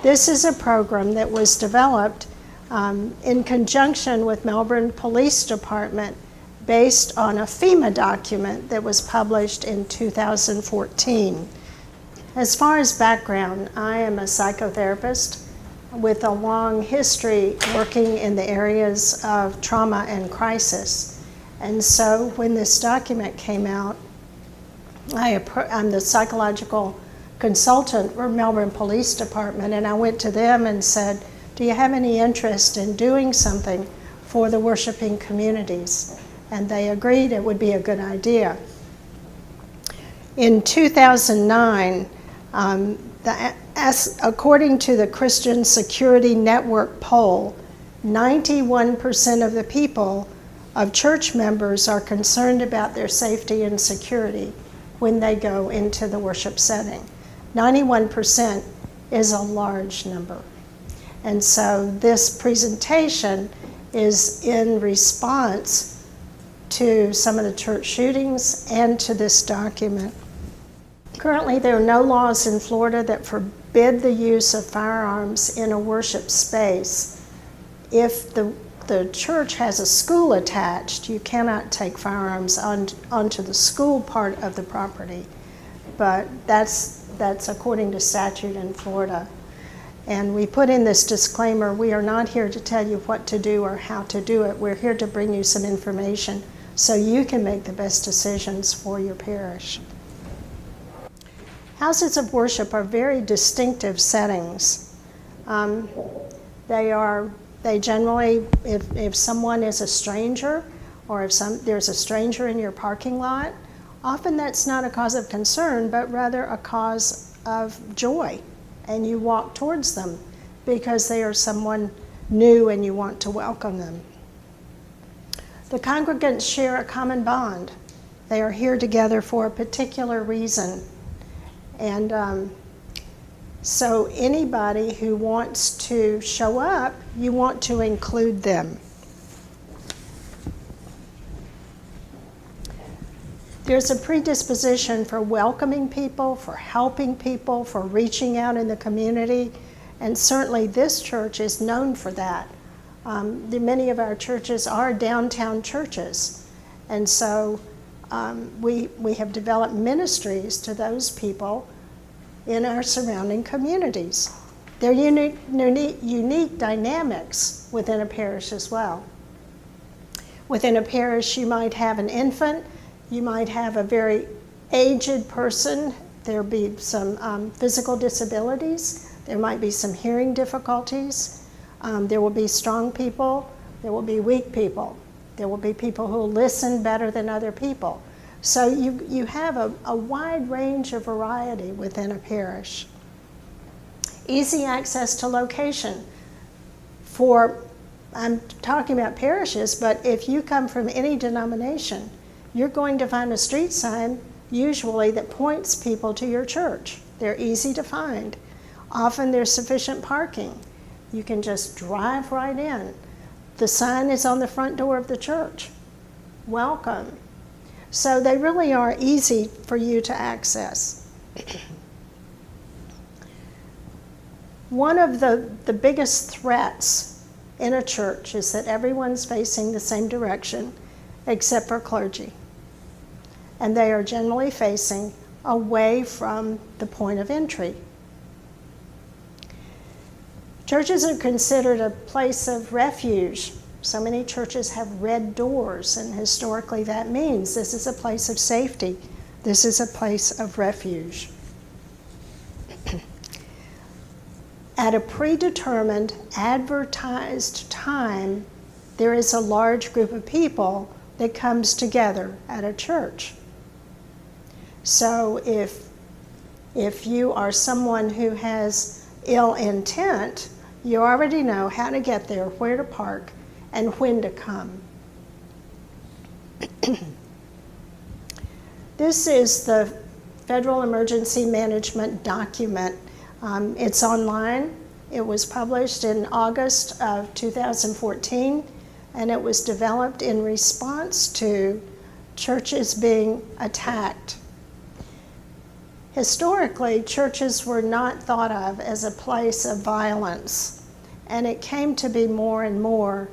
This is a program that was developed in conjunction with Melbourne Police Department based on a FEMA document that was published in 2014. As far as background, I am a psychotherapist with a long history working in the areas of trauma and crisis. And so when this document came out, I'm the psychological consultant for Melbourne Police Department, and I went to them and said, do you have any interest in doing something for the worshiping communities? And they agreed it would be a good idea. In 2009, according to the Christian Security Network poll, 91% of the people of church members are concerned about their safety and security when they go into the worship setting. 91% is a large number. And so this presentation is in response to some of the church shootings and to this document. Currently, there are no laws in Florida that forbid the use of firearms in a worship space. If the church has a school attached, you cannot take firearms onto the school part of the property. But that's according to statute in Florida. And we put in this disclaimer, we are not here to tell you what to do or how to do it. We're here to bring you some information so you can make the best decisions for your parish. Houses of worship are very distinctive settings. They generally, if someone is a stranger, or if there's a stranger in your parking lot, often that's not a cause of concern, but rather a cause of joy. And you walk towards them because they are someone new and you want to welcome them. The congregants share a common bond. They are here together for a particular reason. And so anybody who wants to show up, you want to include them. There's a predisposition for welcoming people, for helping people, for reaching out in the community, and certainly this church is known for that. Many of our churches are downtown churches, and so we have developed ministries to those people in our surrounding communities. There are unique dynamics within a parish as well. Within a parish, you might have an infant, you might have a very aged person, there'll be some physical disabilities, there might be some hearing difficulties, there will be strong people, there will be weak people, there will be people who listen better than other people. So you have a wide range of variety within a parish. Easy access to location. I'm talking about parishes, but if you come from any denomination, you're going to find a street sign usually that points people to your church. They're easy to find. Often there's sufficient parking. You can just drive right in. The sign is on the front door of the church. Welcome. So they really are easy for you to access. One of the biggest threats in a church is that everyone's facing the same direction except for clergy. And they are generally facing away from the point of entry. Churches are considered a place of refuge. So many churches have red doors, and historically that means this is a place of safety. This is a place of refuge. At a predetermined, advertised time, there is a large group of people that comes together at a church. So if you are someone who has ill intent, you already know how to get there, where to park, and when to come. This is the Federal Emergency Management document. It's online. It was published in August of 2014, and it was developed in response to churches being attacked. Historically, churches were not thought of as a place of violence, and it came to be more and more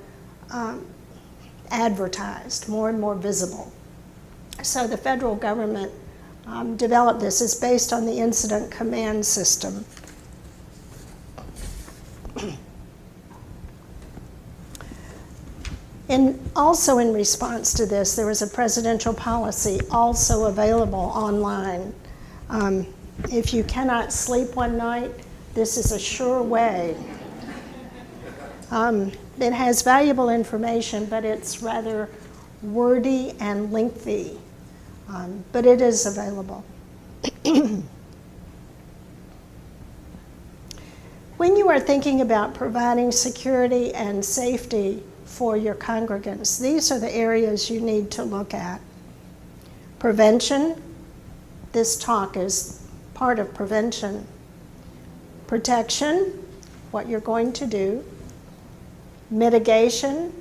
advertised, more and more visible. So the federal government developed this. It's based on the incident command system. Also in response to this, there was a presidential policy also available online. If you cannot sleep one night, this is a sure way. It has valuable information, but it's rather wordy and lengthy, but it is available. When you are thinking about providing security and safety for your congregants, these are the areas you need to look at. Prevention. This talk is part of prevention. Protection, what you're going to do. Mitigation,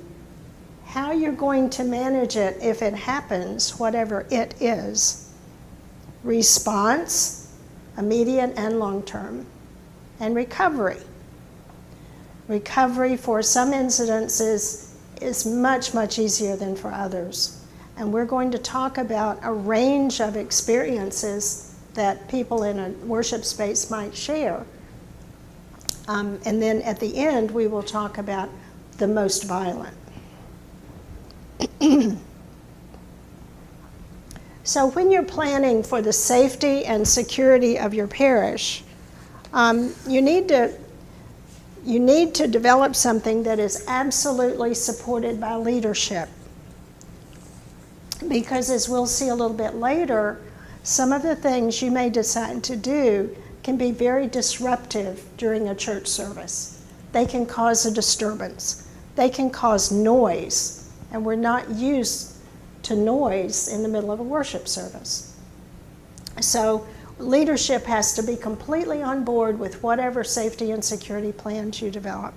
how you're going to manage it if it happens, whatever it is. Response, immediate and long-term. And recovery. Recovery for some incidences is much, much easier than for others. And we're going to talk about a range of experiences that people in a worship space might share. And then at the end, we will talk about the most violent. So when you're planning for the safety and security of your parish, you need to develop something that is absolutely supported by leadership. Because as we'll see a little bit later, some of the things you may decide to do can be very disruptive during a church service. They can cause a disturbance. They can cause noise, and we're not used to noise in the middle of a worship service. So leadership has to be completely on board with whatever safety and security plans you develop.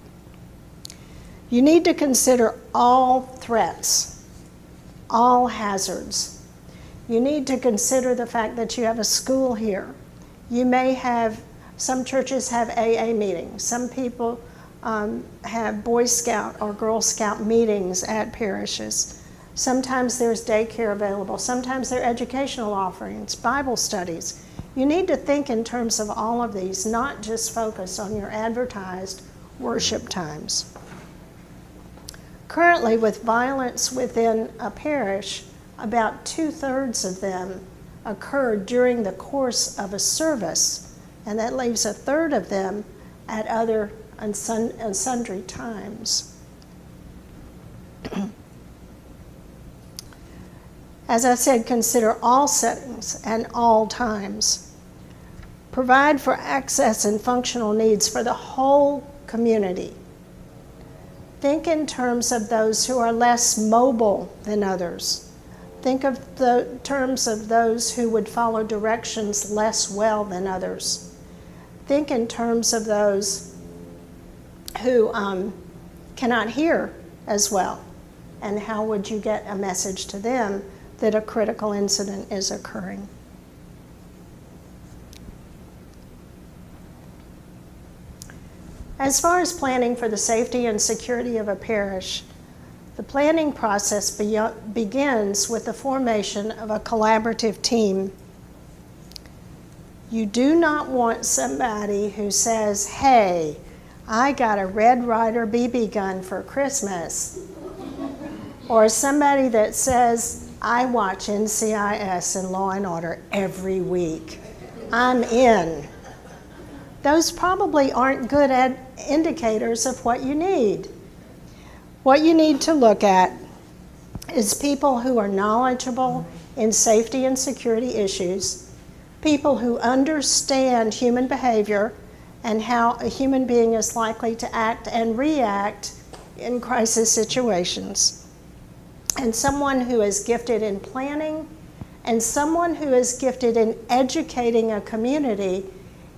You need to consider all threats, all hazards. You need to consider the fact that you have a school here. You may have, some churches have AA meetings. Some people have Boy Scout or Girl Scout meetings at parishes. Sometimes there's daycare available. Sometimes there are educational offerings, Bible studies. You need to think in terms of all of these, not just focus on your advertised worship times. Currently, with violence within a parish, about 2/3 of them occur during the course of a service, and that leaves 1/3 of them at other and sundry times. As I said, consider all settings and all times. Provide for access and functional needs for the whole community. Think in terms of those who are less mobile than others. Think of the terms of those who would follow directions less well than others. Think in terms of those who cannot hear as well. And how would you get a message to them that a critical incident is occurring? As far as planning for the safety and security of a parish, the planning process begins with the formation of a collaborative team. You do not want somebody who says, "Hey, I got a Red Ryder BB gun for Christmas," or somebody that says, "I watch NCIS and Law and Order every week. I'm in." Those probably aren't good indicators of what you need. What you need to look at is people who are knowledgeable in safety and security issues, people who understand human behavior and how a human being is likely to act and react in crisis situations, and someone who is gifted in planning, and someone who is gifted in educating a community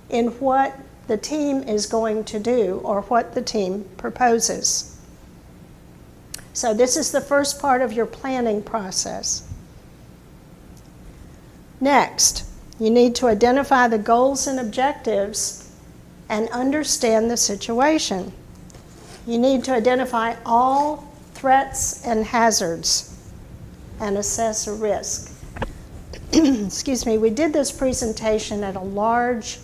in what the team is going to do or what the team proposes. So this is the first part of your planning process. Next, You need to identify the goals and objectives and understand the situation. You need to identify all threats and hazards and assess a risk. Excuse me, we did this presentation at a large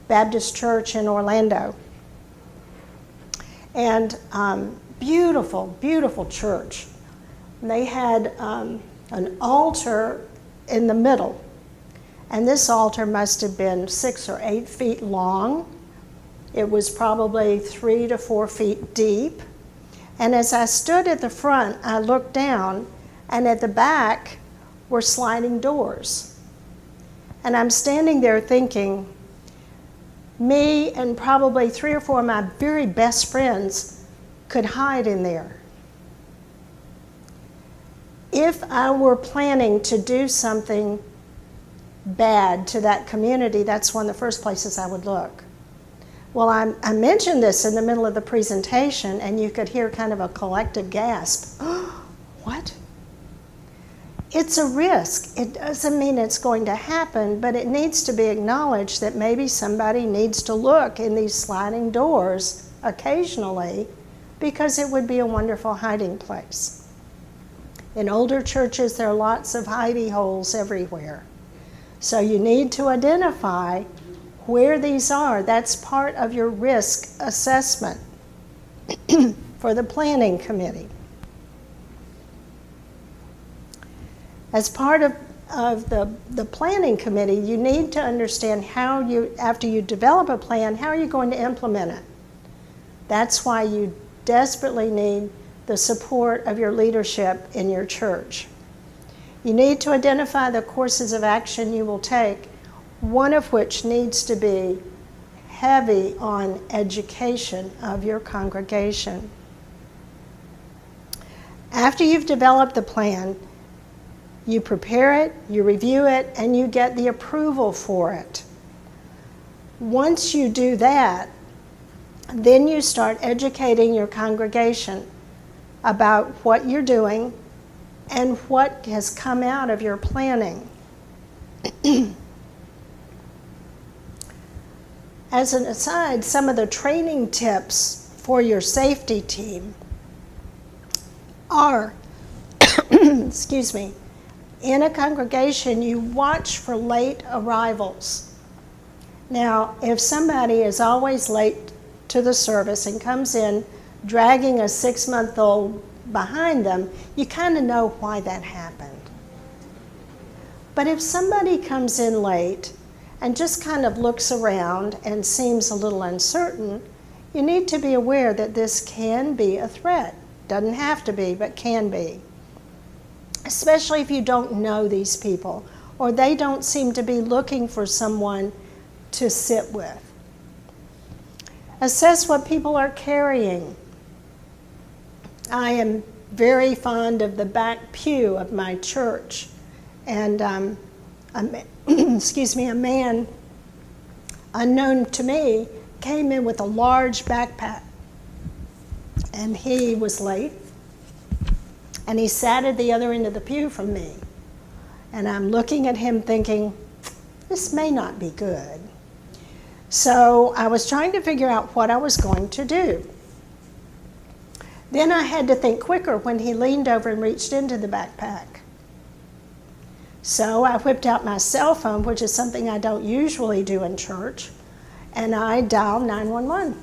Baptist church in Orlando. And beautiful, beautiful church. They had an altar in the middle. And this altar must have been 6 or 8 feet long. It was probably 3 to 4 feet deep. And as I stood at the front, I looked down, and at the back were sliding doors. And I'm standing there thinking, me and probably 3 or 4 of my very best friends could hide in there. If I were planning to do something bad to that community, that's one of the first places I would look. Well, I mentioned this in the middle of the presentation, and you could hear kind of a collective gasp. What? It's a risk. It doesn't mean it's going to happen, but it needs to be acknowledged that maybe somebody needs to look in these sliding doors occasionally, because it would be a wonderful hiding place. In older churches, there are lots of hidey holes everywhere. So you need to identify where these are. That's part of your risk assessment for the planning committee. As part of the planning committee, you need to understand how you, after you develop a plan, how are you going to implement it? That's why you desperately need the support of your leadership in your church. You need to identify the courses of action you will take, one of which needs to be heavy on education of your congregation. After you've developed the plan, you prepare it, you review it, and you get the approval for it. Once you do that, then you start educating your congregation about what you're doing and what has come out of your planning. As an aside, some of the training tips for your safety team are, excuse me, in a congregation, you watch for late arrivals. Now, if somebody is always late to the service and comes in dragging a 6-month-old behind them, you kind of know why that happened. But if somebody comes in late and just kind of looks around and seems a little uncertain, you need to be aware that this can be a threat. Doesn't have to be, but can be. Especially if you don't know these people, or they don't seem to be looking for someone to sit with. Assess what people are carrying. I am very fond of the back pew of my church, and excuse me, a man unknown to me came in with a large backpack, and he was late. And he sat at the other end of the pew from me. And I'm looking at him thinking, this may not be good. So I was trying to figure out what I was going to do. Then I had to think quicker when he leaned over and reached into the backpack. So I whipped out my cell phone, which is something I don't usually do in church, and I dialed 911.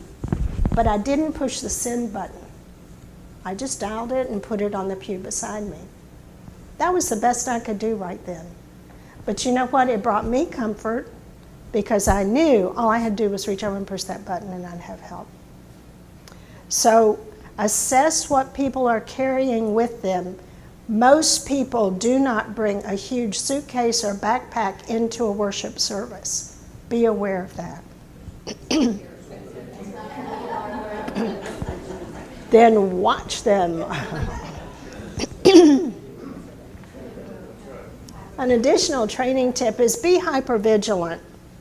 But I didn't push the send button. I just dialed it and put it on the pew beside me. That was the best I could do right then. But you know what? It brought me comfort because I knew all I had to do was reach over and push that button and I'd have help. So assess what people are carrying with them. Most people do not bring a huge suitcase or backpack into a worship service. Be aware of that. Then watch them. An additional training tip is be hypervigilant.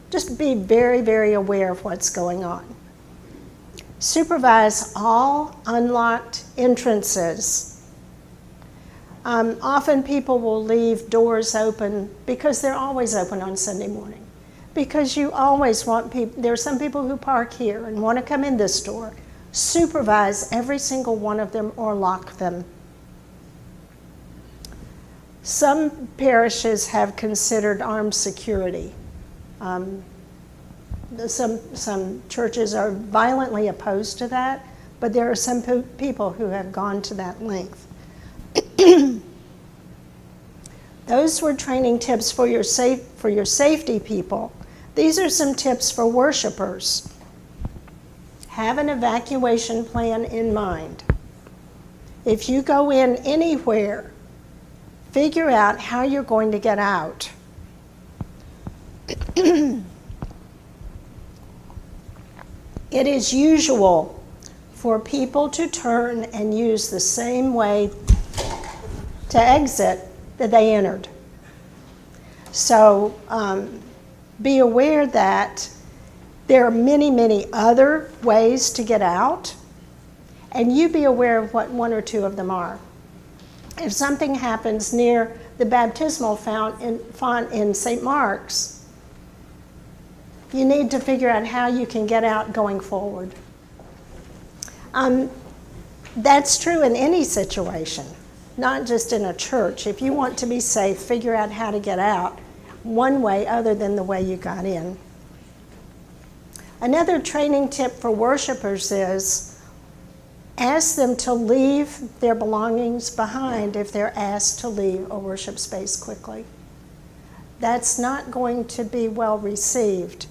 Just be very, very aware of what's going on. Supervise all unlocked entrances. Often people will leave doors open because they're always open on Sunday morning. Because you always want people, there are some people who park here and want to come in this door. Supervise every single one of them or lock them. Some parishes have considered armed security. Some churches are violently opposed to that, but there are some people who have gone to that length. Those were training tips for your safety people. These are some tips for worshipers. Have an evacuation plan in mind. If you go in anywhere, figure out how you're going to get out. It is usual for people to turn and use the same way to exit that they entered. So be aware that there are many, many other ways to get out, and you be aware of what one or two of them are. If something happens near the baptismal font in St. Mark's, you need to figure out how you can get out going forward. That's true in any situation, not just in a church. If you want to be safe, figure out how to get out one way other than the way you got in. Another training tip for worshipers is ask them to leave their belongings behind if they're asked to leave a worship space quickly. That's not going to be well received,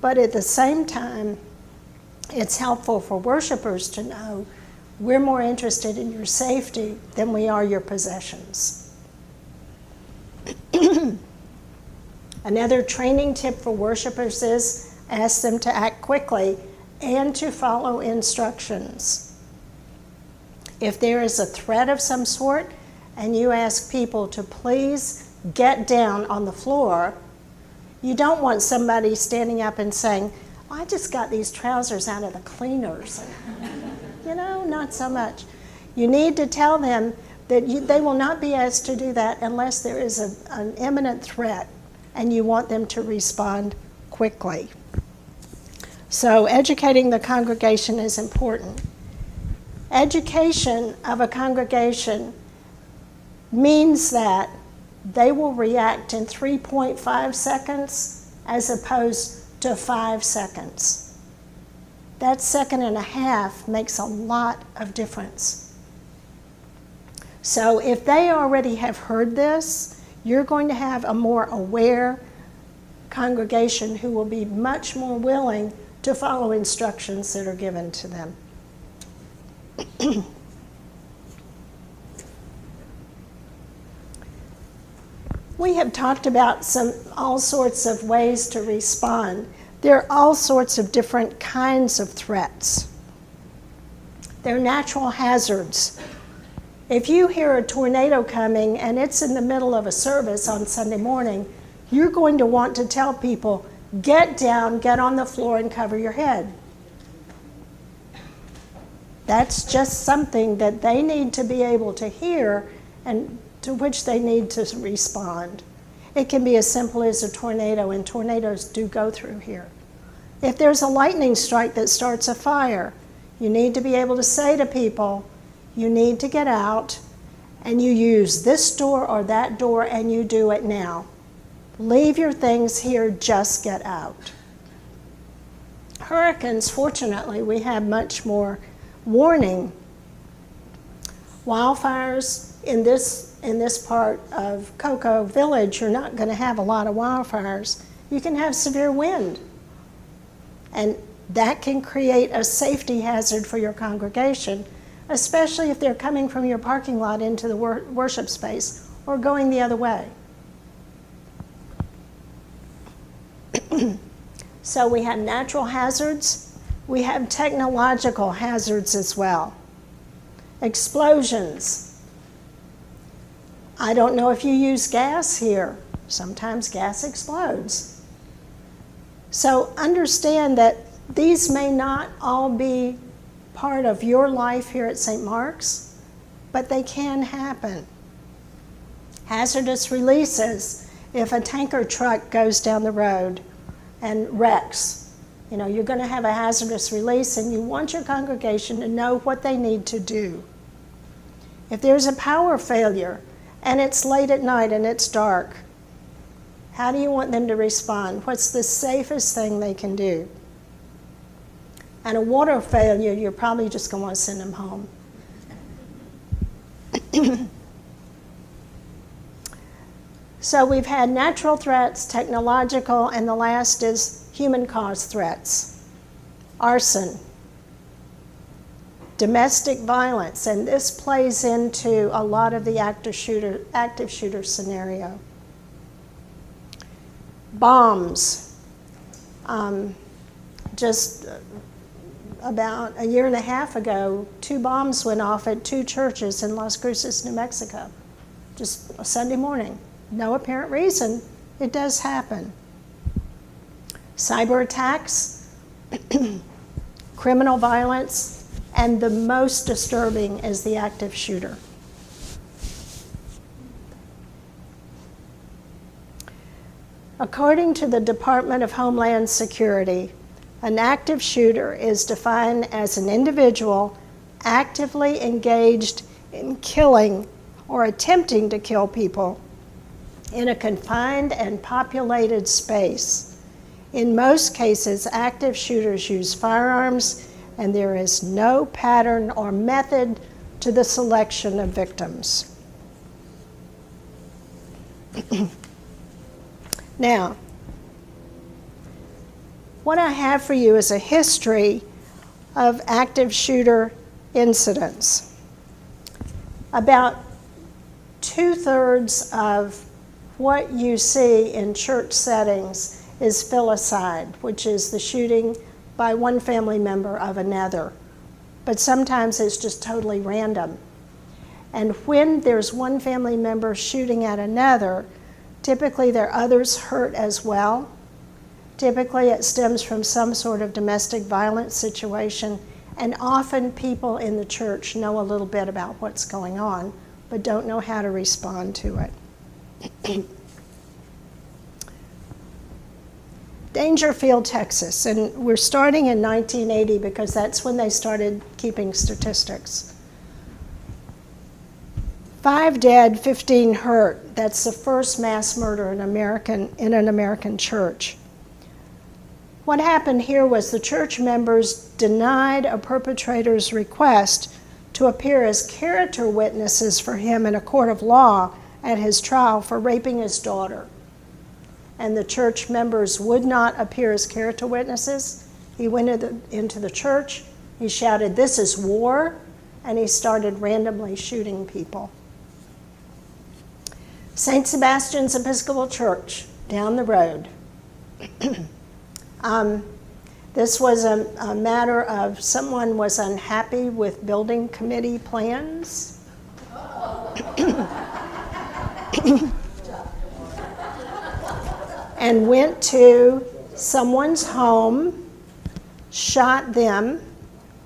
but at the same time, it's helpful for worshipers to know we're more interested in your safety than we are your possessions. Another training tip for worshipers is ask them to act quickly and to follow instructions. If there is a threat of some sort and you ask people to please get down on the floor, you don't want somebody standing up and saying, I just got these trousers out of the cleaners. Not so much. You need to tell them that they will not be asked to do that unless there is an imminent threat and you want them to respond quickly. So educating the congregation is important. Education of a congregation means that they will react in 3.5 seconds as opposed to 5 seconds. That second and a half makes a lot of difference. So if they already have heard this, you're going to have a more aware congregation who will be much more willing to follow instructions that are given to them. We have talked about all sorts of ways to respond. There are all sorts of different kinds of threats. They're natural hazards. If you hear a tornado coming and it's in the middle of a service on Sunday morning, you're going to want to tell people, get down, get on the floor, and cover your head. That's just something that they need to be able to hear and to which they need to respond. It can be as simple as a tornado, and tornadoes do go through here. If there's a lightning strike that starts a fire, you need to be able to say to people, you need to get out, and you use this door or that door, and you do it now. Leave your things here, just get out. Hurricanes, fortunately, we have much more warning. Wildfires in this part of Cocoa Village, you're not going to have a lot of wildfires. You can have severe wind, and that can create a safety hazard for your congregation, especially if they're coming from your parking lot into the worship space or going the other way. So we have natural hazards. We have technological hazards as well. Explosions. I don't know if you use gas here. Sometimes gas explodes. So understand that these may not all be part of your life here at St. Mark's, but they can happen. Hazardous releases: if a tanker truck goes down the road and wrecks, you're going to have a hazardous release, and you want your congregation to know what they need to do. If there's a power failure and it's late at night and it's dark, how do you want them to respond? What's the safest thing they can do? And a water failure, you're probably just going to want to send them home. So we've had natural threats, technological, and the last is human-caused threats. Arson, domestic violence, and this plays into a lot of the active shooter scenario. Bombs. Just about a year and a half ago, 2 bombs went off at 2 churches in Las Cruces, New Mexico. Just a Sunday morning. No apparent reason. It does happen. Cyber attacks, criminal violence, and the most disturbing is the active shooter. According to the Department of Homeland Security, an active shooter is defined as an individual actively engaged in killing or attempting to kill people in a confined and populated space. In most cases, active shooters use firearms, and there is no pattern or method to the selection of victims. Now, what I have for you is a history of active shooter incidents. About 2/3 of what you see in church settings is filicide, which is the shooting by one family member of another. But sometimes it's just totally random. And when there's one family member shooting at another, typically there are others hurt as well. Typically it stems from some sort of domestic violence situation, and often people in the church know a little bit about what's going on, but don't know how to respond to it. Dangerfield, Texas, and we're starting in 1980 because that's when they started keeping statistics. 5 dead, 15 hurt. That's the first mass murder in an American church. What happened here was the church members denied a perpetrator's request to appear as character witnesses for him in a court of law at his trial for raping his daughter. And the church members would not appear as character witnesses. He went into the church, he shouted, "This is war," and he started randomly shooting people. St. Sebastian's Episcopal Church, down the road. This was a matter of someone was unhappy with building committee plans. And went to someone's home, shot them,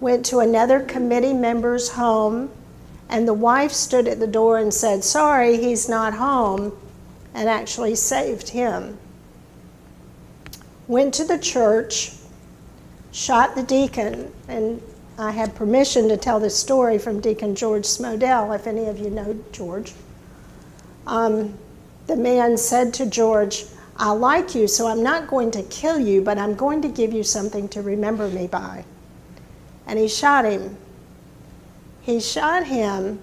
went to another committee member's home, and the wife stood at the door and said, "Sorry, he's not home," and actually saved him. Went to the church, shot the deacon, and I have permission to tell this story from Deacon George Smodell, if any of you know George. The man said to George, "I like you, so I'm not going to kill you, but I'm going to give you something to remember me by." And he shot him. He shot him,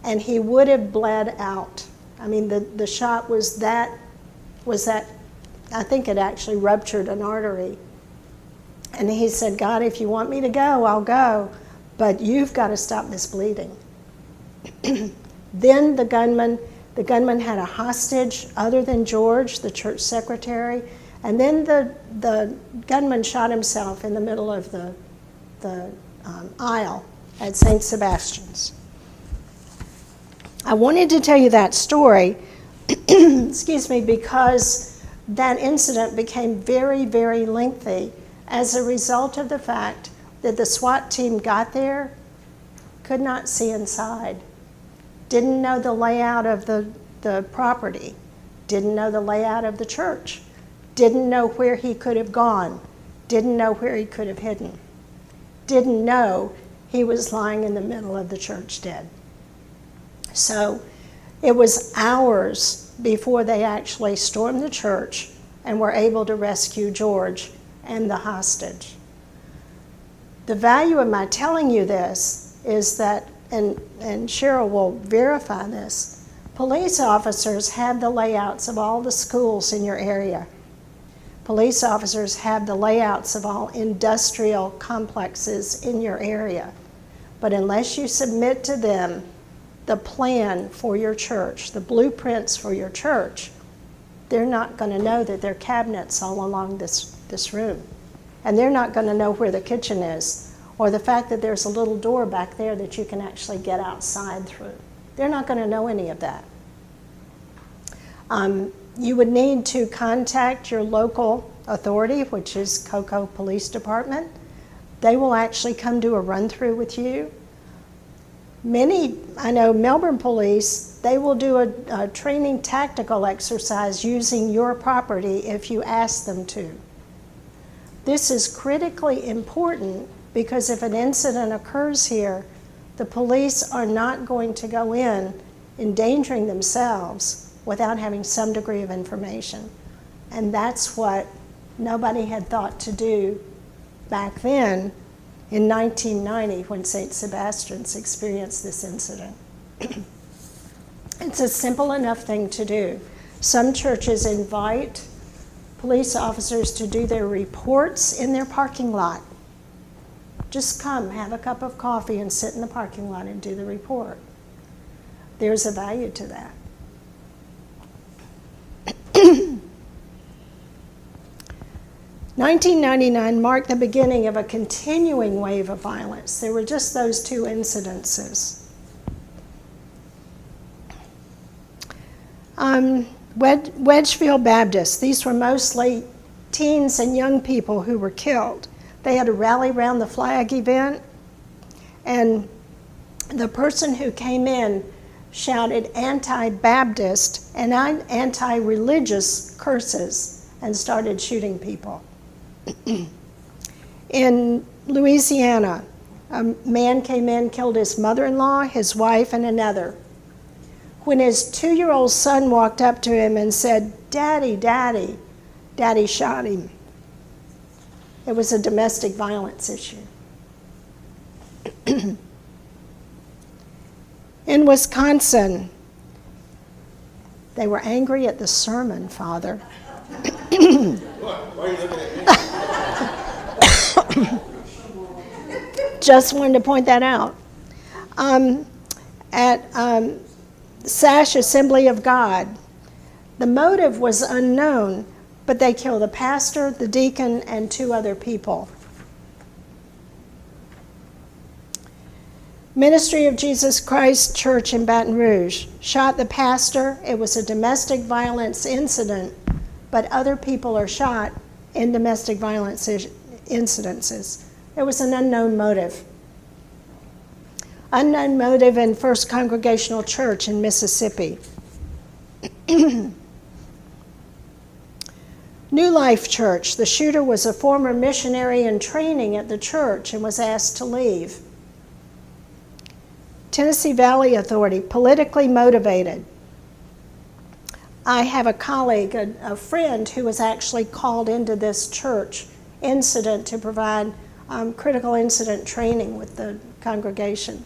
and he would have bled out. I mean, the shot was that, I think it actually ruptured an artery. And he said, "God, if you want me to go, I'll go, but you've got to stop this bleeding." Then the gunman had a hostage other than George, the church secretary, and then the gunman shot himself in the middle of the aisle at St. Sebastian's. I wanted to tell you that story, excuse me, because that incident became very, very lengthy as a result of the fact that the SWAT team got there, could not see inside, didn't know the layout of the the property, didn't know the layout of the church, didn't know where he could have gone, didn't know where he could have hidden, didn't know he was lying in the middle of the church dead. So it was hours before they actually stormed the church and were able to rescue George and the hostage. The value of my telling you this is that, and Cheryl will verify this, police officers have the layouts of all the schools in your area. Police officers have the layouts of all industrial complexes in your area. But unless you submit to them the plan for your church, the blueprints for your church, they're not going to know that there are cabinets all along this room. And they're not going to know where the kitchen is, or the fact that there's a little door back there that you can actually get outside through. They're not going to know any of that. You would need to contact your local authority, which is Episcopal Police Department. They will actually come do a run-through with you. I know Melbourne Police, they will do a training tactical exercise using your property if you ask them to. This is critically important because if an incident occurs here, the police are not going to go in endangering themselves without having some degree of information. And that's what nobody had thought to do back then in 1990 when St. Sebastian's experienced this incident. It's a simple enough thing to do. Some churches invite police officers to do their reports in their parking lot. Just come, have a cup of coffee, and sit in the parking lot and do the report. There's a value to that. 1999 marked the beginning of a continuing wave of violence. There were just those two incidences. Wedgeville Baptist, these were mostly teens and young people who were killed. They had a rally around the flag event, and the person who came in shouted anti-Baptist and anti-religious curses and started shooting people. In Louisiana, a man came in, killed his mother-in-law, his wife, and another. When his 2-year-old son walked up to him and said, "Daddy, Daddy," Daddy shot him. It was a domestic violence issue. In Wisconsin, they were angry at the sermon, Father. Why are you looking at me? Just wanted to point that out. At Sash Assembly of God, the motive was unknown, but they killed the pastor, the deacon, and 2 other people. Ministry of Jesus Christ Church in Baton Rouge shot the pastor. It was a domestic violence incident, but other people are shot in domestic violence incidences. There was an unknown motive. Unknown motive in First Congregational Church in Mississippi. New Life Church, the shooter was a former missionary in training at the church and was asked to leave. Tennessee Valley Authority, politically motivated. I have a colleague, a friend, who was actually called into this church incident to provide critical incident training with the congregation.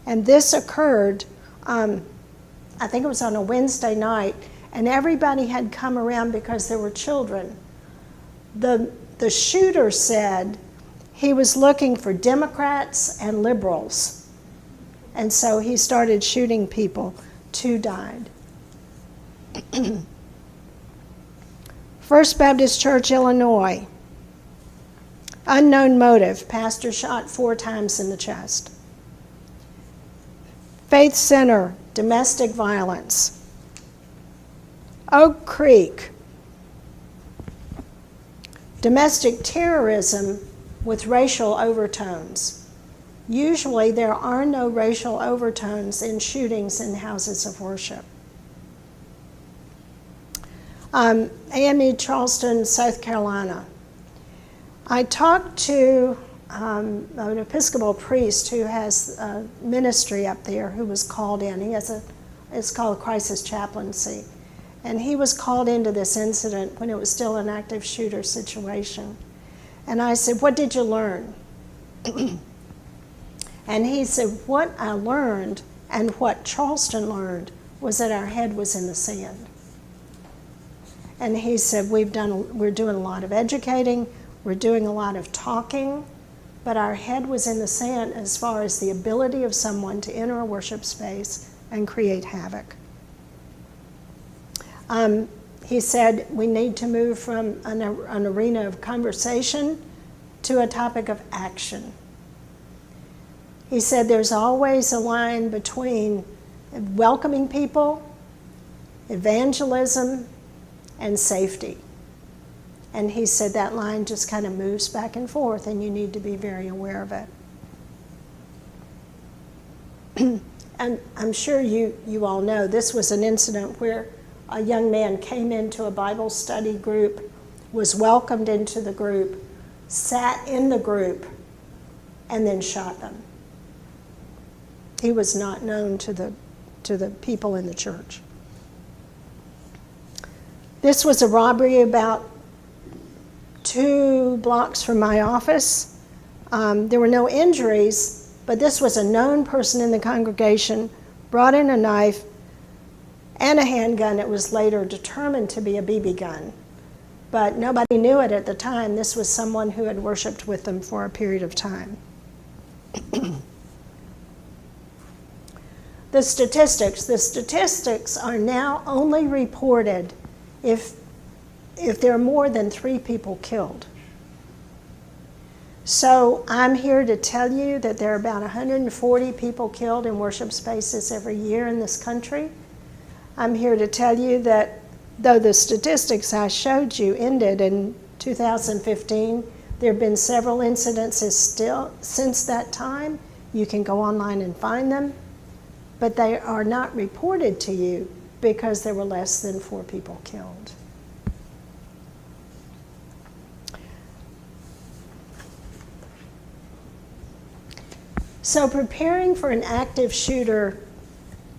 And this occurred, I think it was on a Wednesday night, and everybody had come around because there were children. The shooter said he was looking for Democrats and liberals. And so he started shooting people. 2 died. First Baptist Church, Illinois. Unknown motive. Pastor shot 4 times in the chest. Faith Center, domestic violence. Oak Creek. Domestic terrorism with racial overtones. Usually there are no racial overtones in shootings in houses of worship. AME Charleston, South Carolina. I talked to an Episcopal priest who has a ministry up there who was called in. It's called crisis chaplaincy. And he was called into this incident when it was still an active shooter situation. And I said, "What did you learn?" And he said, "What I learned and what Charleston learned was that our head was in the sand." And he said, we're doing a lot of educating, we're doing a lot of talking, but our head was in the sand as far as the ability of someone to enter a worship space and create havoc. He said we need to move from an arena of conversation to a topic of action. He said there's always a line between welcoming people, evangelism, and safety. And he said that line just kind of moves back and forth, and you need to be very aware of it. And I'm sure you all know this was an incident where a young man came into a Bible study group, was welcomed into the group, sat in the group, and then shot them. He was not known to the people in the church. This was a robbery about 2 blocks from my office. There were no injuries, but this was a known person in the congregation, brought in a knife and a handgun. It was later determined to be a BB gun, but nobody knew it at the time. This was someone who had worshiped with them for a period of time. The statistics are now only reported if there are more than 3 people killed. So I'm here to tell you that there are about 140 people killed in worship spaces every year in this country. I'm here to tell you that though the statistics I showed you ended in 2015, there have been several incidences still since that time. You can go online and find them, but they are not reported to you because there were less than 4 people killed. So preparing for an active shooter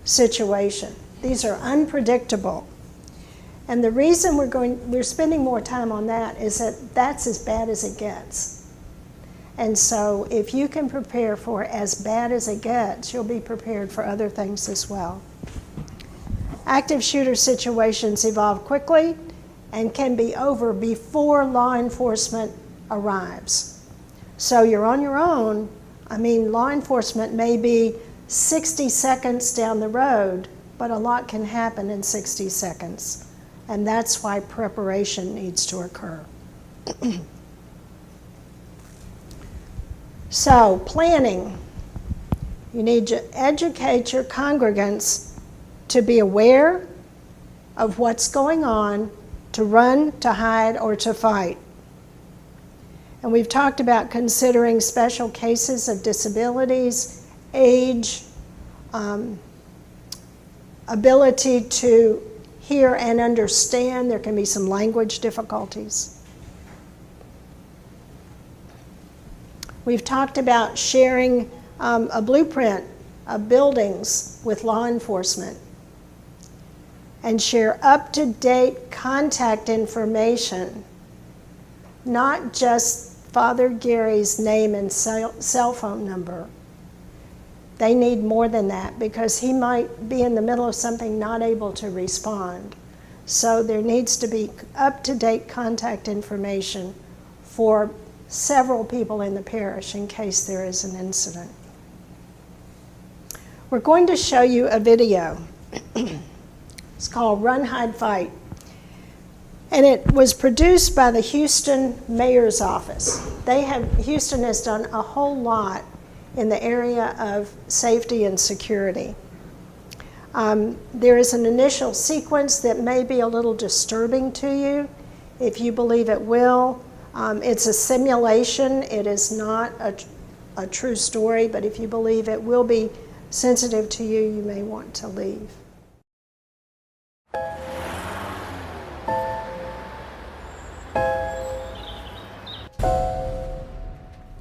situation, these are unpredictable. And the reason we're spending more time on that is that that's as bad as it gets. And so if you can prepare for as bad as it gets, you'll be prepared for other things as well. Active shooter situations evolve quickly and can be over before law enforcement arrives. So you're on your own. I mean, law enforcement may be 60 seconds down the road, but a lot can happen in 60 seconds. And that's why preparation needs to occur. So, planning. You need to educate your congregants to be aware of what's going on, to run, to hide, or to fight. And we've talked about considering special cases of disabilities, age, ability to hear and understand. There can be some language difficulties. We've talked about sharing a blueprint of buildings with law enforcement and share up-to-date contact information, not just Father Gary's name and cell phone number. They need more than that because he might be in the middle of something not able to respond. So there needs to be up-to-date contact information for several people in the parish in case there is an incident. We're going to show you a video. It's called Run, Hide, Fight. And it was produced by the Houston Mayor's Office. Houston has done a whole lot in the area of safety and security. There is an initial sequence that may be a little disturbing to you. If you believe it will, it's a simulation. It is not a true story, but if you believe it will be sensitive to you, you may want to leave.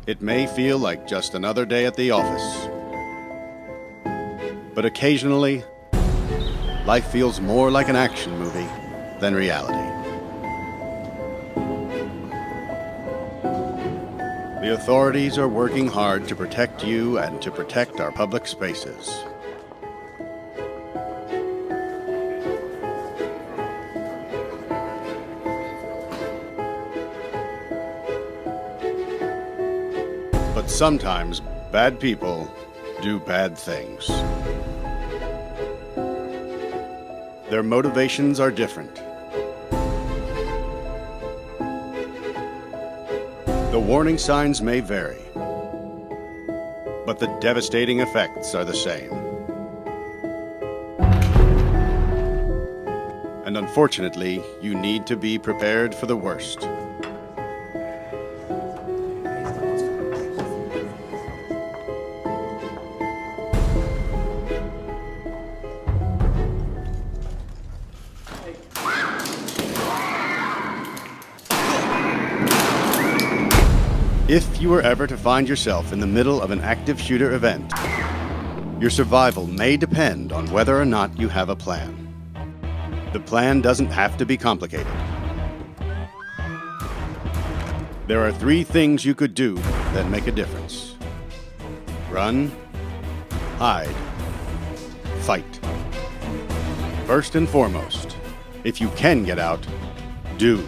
It may feel like just another day at the office. But occasionally, life feels more like an action movie than reality. The authorities are working hard to protect you and to protect our public spaces. But sometimes bad people do bad things. Their motivations are different. The warning signs may vary, but the devastating effects are the same. And unfortunately, you need to be prepared for the worst. If you were ever to find yourself in the middle of an active shooter event, your survival may depend on whether or not you have a plan. The plan doesn't have to be complicated. There are 3 things you could do that make a difference: run, hide, fight. First and foremost, if you can get out, do.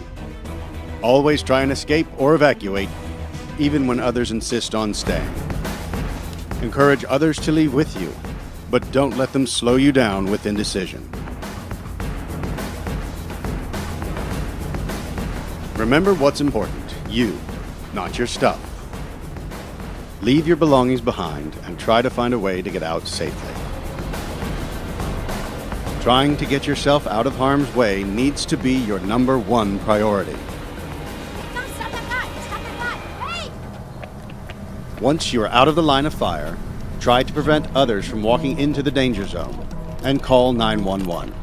Always try and escape or evacuate, even when others insist on staying. Encourage others to leave with you, but don't let them slow you down with indecision. Remember what's important, you, not your stuff. Leave your belongings behind and try to find a way to get out safely. Trying to get yourself out of harm's way needs to be your number 1 priority. Once you are out of the line of fire, try to prevent others from walking into the danger zone and call 911.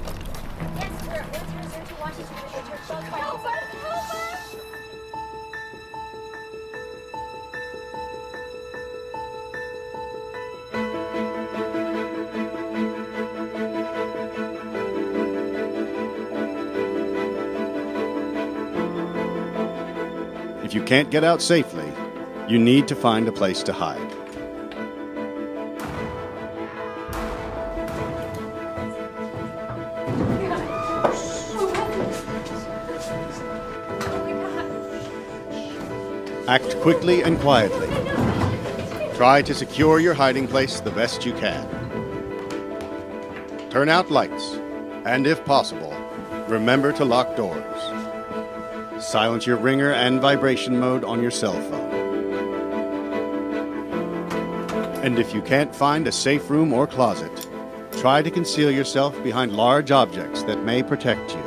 If you can't get out safely, you need to find a place to hide. Act quickly and quietly. Try to secure your hiding place the best you can. Turn out lights, and if possible, remember to lock doors. Silence your ringer and vibration mode on your cell phone. And if you can't find a safe room or closet, try to conceal yourself behind large objects that may protect you.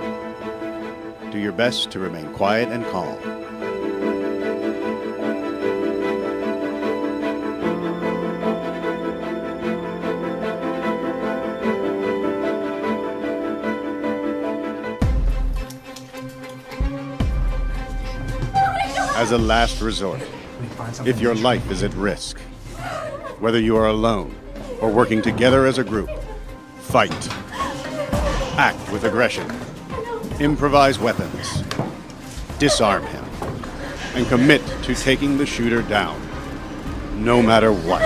Do your best to remain quiet and calm. As a last resort, if your life is at risk, whether you are alone or working together as a group, fight. Act with aggression. Improvise weapons. Disarm him. And commit to taking the shooter down, no matter what.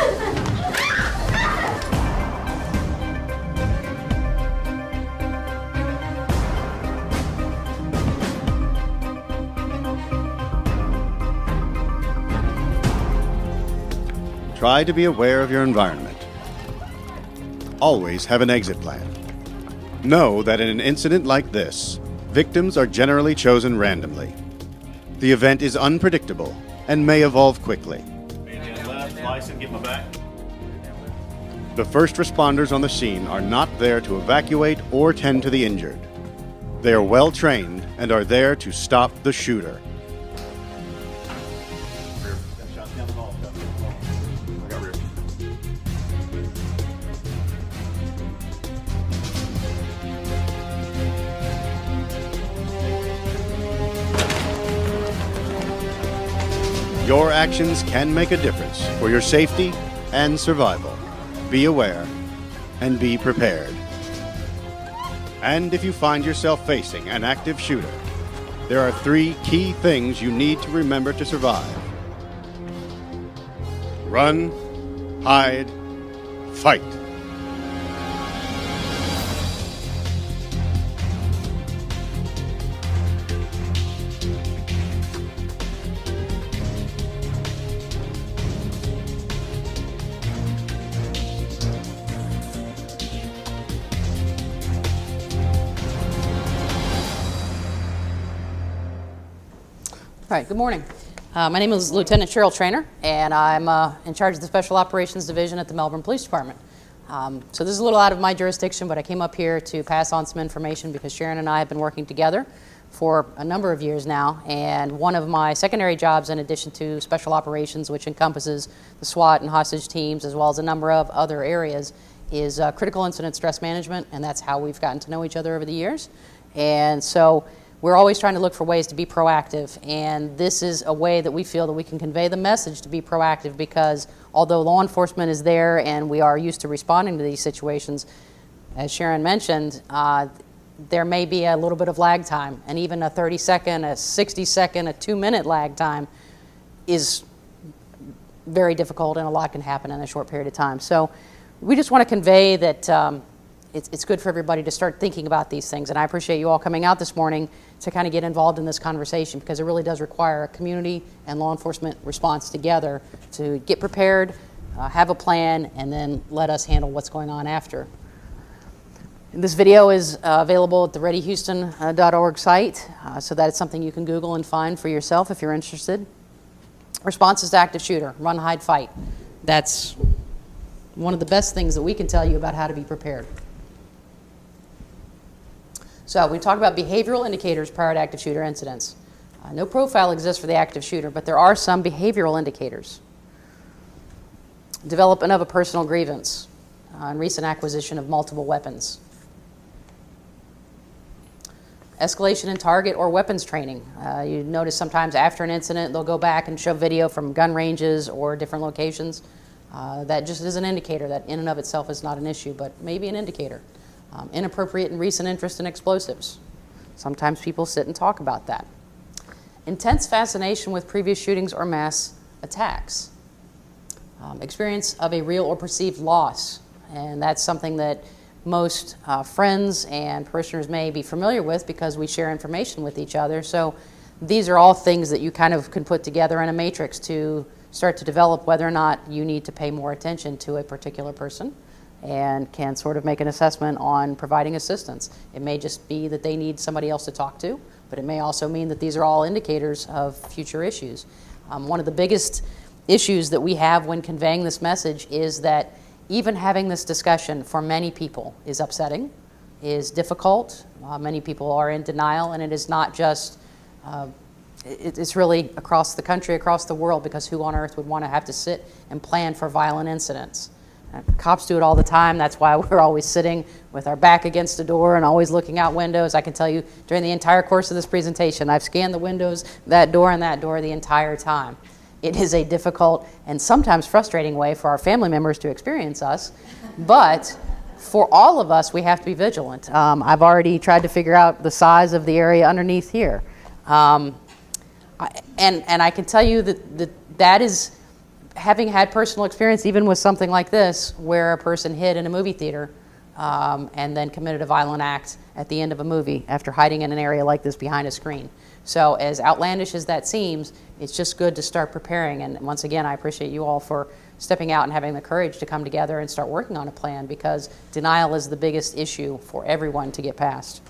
Try to be aware of your environment. Always have an exit plan. Know that in an incident like this, victims are generally chosen randomly. The event is unpredictable and may evolve quickly. The first responders on the scene are not there to evacuate or tend to the injured. They are well trained and are there to stop the shooter. Your actions can make a difference for your safety and survival. Be aware and be prepared. And if you find yourself facing an active shooter, there are 3 key things you need to remember to survive. Run, hide, fight. All right, good morning. My name is Lieutenant Cheryl Trainer, and I'm in charge of the Special Operations Division at the Melbourne Police Department. So this is a little out of my jurisdiction, but I came up here to pass on some information because Sharon and I have been working together for a number of years now, and one of my secondary jobs, in addition to Special Operations, which encompasses the SWAT and hostage teams, as well as a number of other areas, is critical incident stress management, and that's how we've gotten to know each other over the years. And so we're always trying to look for ways to be proactive, and this is a way that we feel that we can convey the message to be proactive, because although law enforcement is there and we are used to responding to these situations, as Sharon mentioned, there may be a little bit of lag time, and even a 30-second, a 60-second, a 2-minute lag time is very difficult, and a lot can happen in a short period of time. So we just want to convey that it's good for everybody to start thinking about these things, and I appreciate you all coming out this morning to kind of get involved in this conversation, because it really does require a community and law enforcement response together to get prepared, have a plan, and then let us handle what's going on after. This video is available at the readyhouston.org site, so that's something you can Google and find for yourself if you're interested. Responses to active shooter, run, hide, fight. That's one of the best things that we can tell you about how to be prepared. So we talked about behavioral indicators prior to active shooter incidents. No profile exists for the active shooter, but there are some behavioral indicators. Development of a personal grievance, and recent acquisition of multiple weapons. Escalation in target or weapons training. You notice sometimes after an incident, they'll go back and show video from gun ranges or different locations. That just is an indicator. That in and of itself is not an issue, but maybe an indicator. Inappropriate and recent interest in explosives. Sometimes people sit and talk about that. Intense fascination with previous shootings or mass attacks. Experience of a real or perceived loss, and that's something that most friends and parishioners may be familiar with because we share information with each other. So these are all things that you kind of can put together in a matrix to start to develop whether or not you need to pay more attention to a particular person, and can sort of make an assessment on providing assistance. It may just be that they need somebody else to talk to, but it may also mean that these are all indicators of future issues. One of the biggest issues that we have when conveying this message is that even having this discussion for many people is upsetting, is difficult. Many people are in denial, and it is not just, it's really across the country, across the world, because who on earth would want to have to sit and plan for violent incidents? Cops do it all the time. That's why we're always sitting with our back against a door and always looking out windows. I can tell you during the entire course of this presentation, I've scanned the windows, that door and that door the entire time. It is a difficult and sometimes frustrating way for our family members to experience us, but for all of us, we have to be vigilant. I've already tried to figure out the size of the area underneath here. And I can tell you that is, having had personal experience even with something like this, where a person hid in a movie theater and then committed a violent act at the end of a movie after hiding in an area like this behind a screen. So as outlandish as that seems, it's just good to start preparing. And once again, I appreciate you all for stepping out and having the courage to come together and start working on a plan, because denial is the biggest issue for everyone to get past.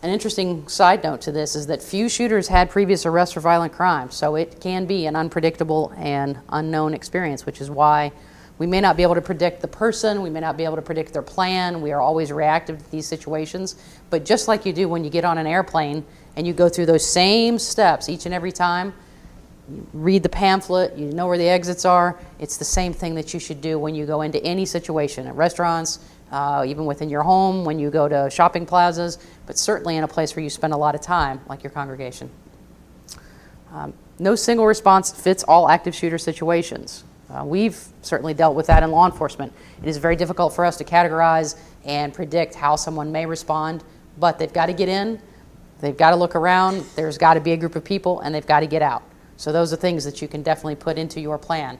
An interesting side note to this is that few shooters had previous arrests for violent crimes, so it can be an unpredictable and unknown experience, which is why we may not be able to predict the person, we may not be able to predict their plan. We are always reactive to these situations, but just like you do when you get on an airplane and you go through those same steps each and every time, you read the pamphlet, you know where the exits are, it's the same thing that you should do when you go into any situation, at restaurants, even within your home, when you go to shopping plazas, but certainly in a place where you spend a lot of time, like your congregation. No single response fits all active shooter situations. We've certainly dealt with that in law enforcement. It is very difficult for us to categorize and predict how someone may respond, but they've got to get in, they've got to look around, there's got to be a group of people, and they've got to get out. So those are things that you can definitely put into your plan.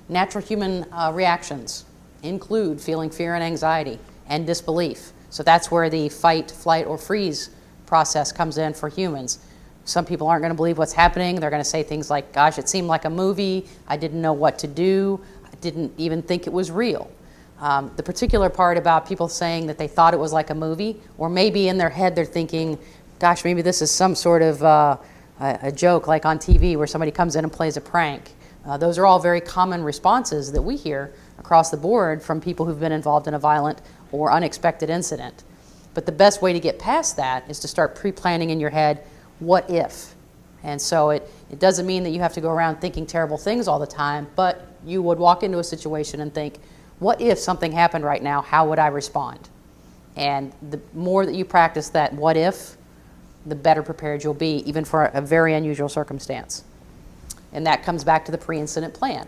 Natural human reactions include feeling fear and anxiety and disbelief. So that's where the fight, flight, or freeze process comes in for humans. Some people aren't going to believe what's happening. They're going to say things like, gosh, it seemed like a movie. I didn't know what to do. I didn't even think it was real. The particular part about people saying that they thought it was like a movie, or maybe in their head they're thinking, gosh, maybe this is some sort of a joke like on TV where somebody comes in and plays a prank. Those are all very common responses that we hear across the board from people who've been involved in a violent or unexpected incident. But the best way to get past that is to start pre-planning in your head, what if? And so it doesn't mean that you have to go around thinking terrible things all the time, but you would walk into a situation and think, what if something happened right now? How would I respond? And the more that you practice that what if, the better prepared you'll be, even for a very unusual circumstance. And that comes back to the pre-incident plan.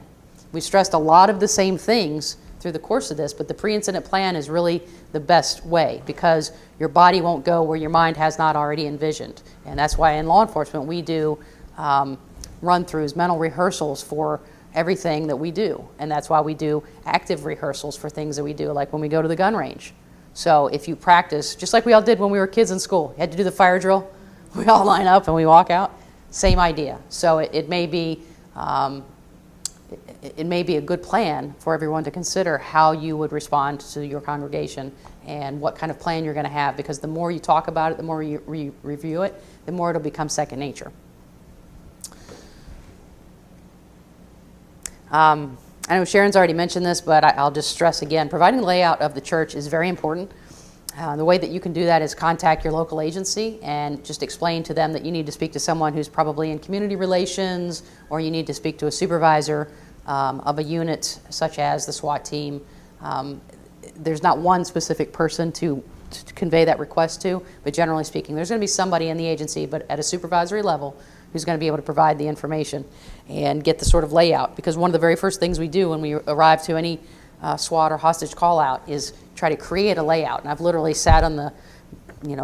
We stressed a lot of the same things through the course of this, but the pre-incident plan is really the best way because your body won't go where your mind has not already envisioned. And that's why in law enforcement we do run-throughs, mental rehearsals for everything that we do. And that's why we do active rehearsals for things that we do, like when we go to the gun range. So if you practice, just like we all did when we were kids in school, you had to do the fire drill, we all line up and we walk out, same idea. So it may be a good plan for everyone to consider how you would respond to your congregation and what kind of plan you're going to have, because the more you talk about it, the more you review it, the more it'll become second nature. I know Sharon's already mentioned this, but I'll just stress again, providing the layout of the church is very important. The way that you can do that is contact your local agency and just explain to them that you need to speak to someone who's probably in community relations, or you need to speak to a supervisor of a unit such as the SWAT team. There's not one specific person to convey that request to, but generally speaking, there's going to be somebody in the agency, but at a supervisory level, who's going to be able to provide the information and get the sort of layout. Because one of the very first things we do when we arrive to any SWAT or hostage call out is try to create a layout. And I've literally sat on the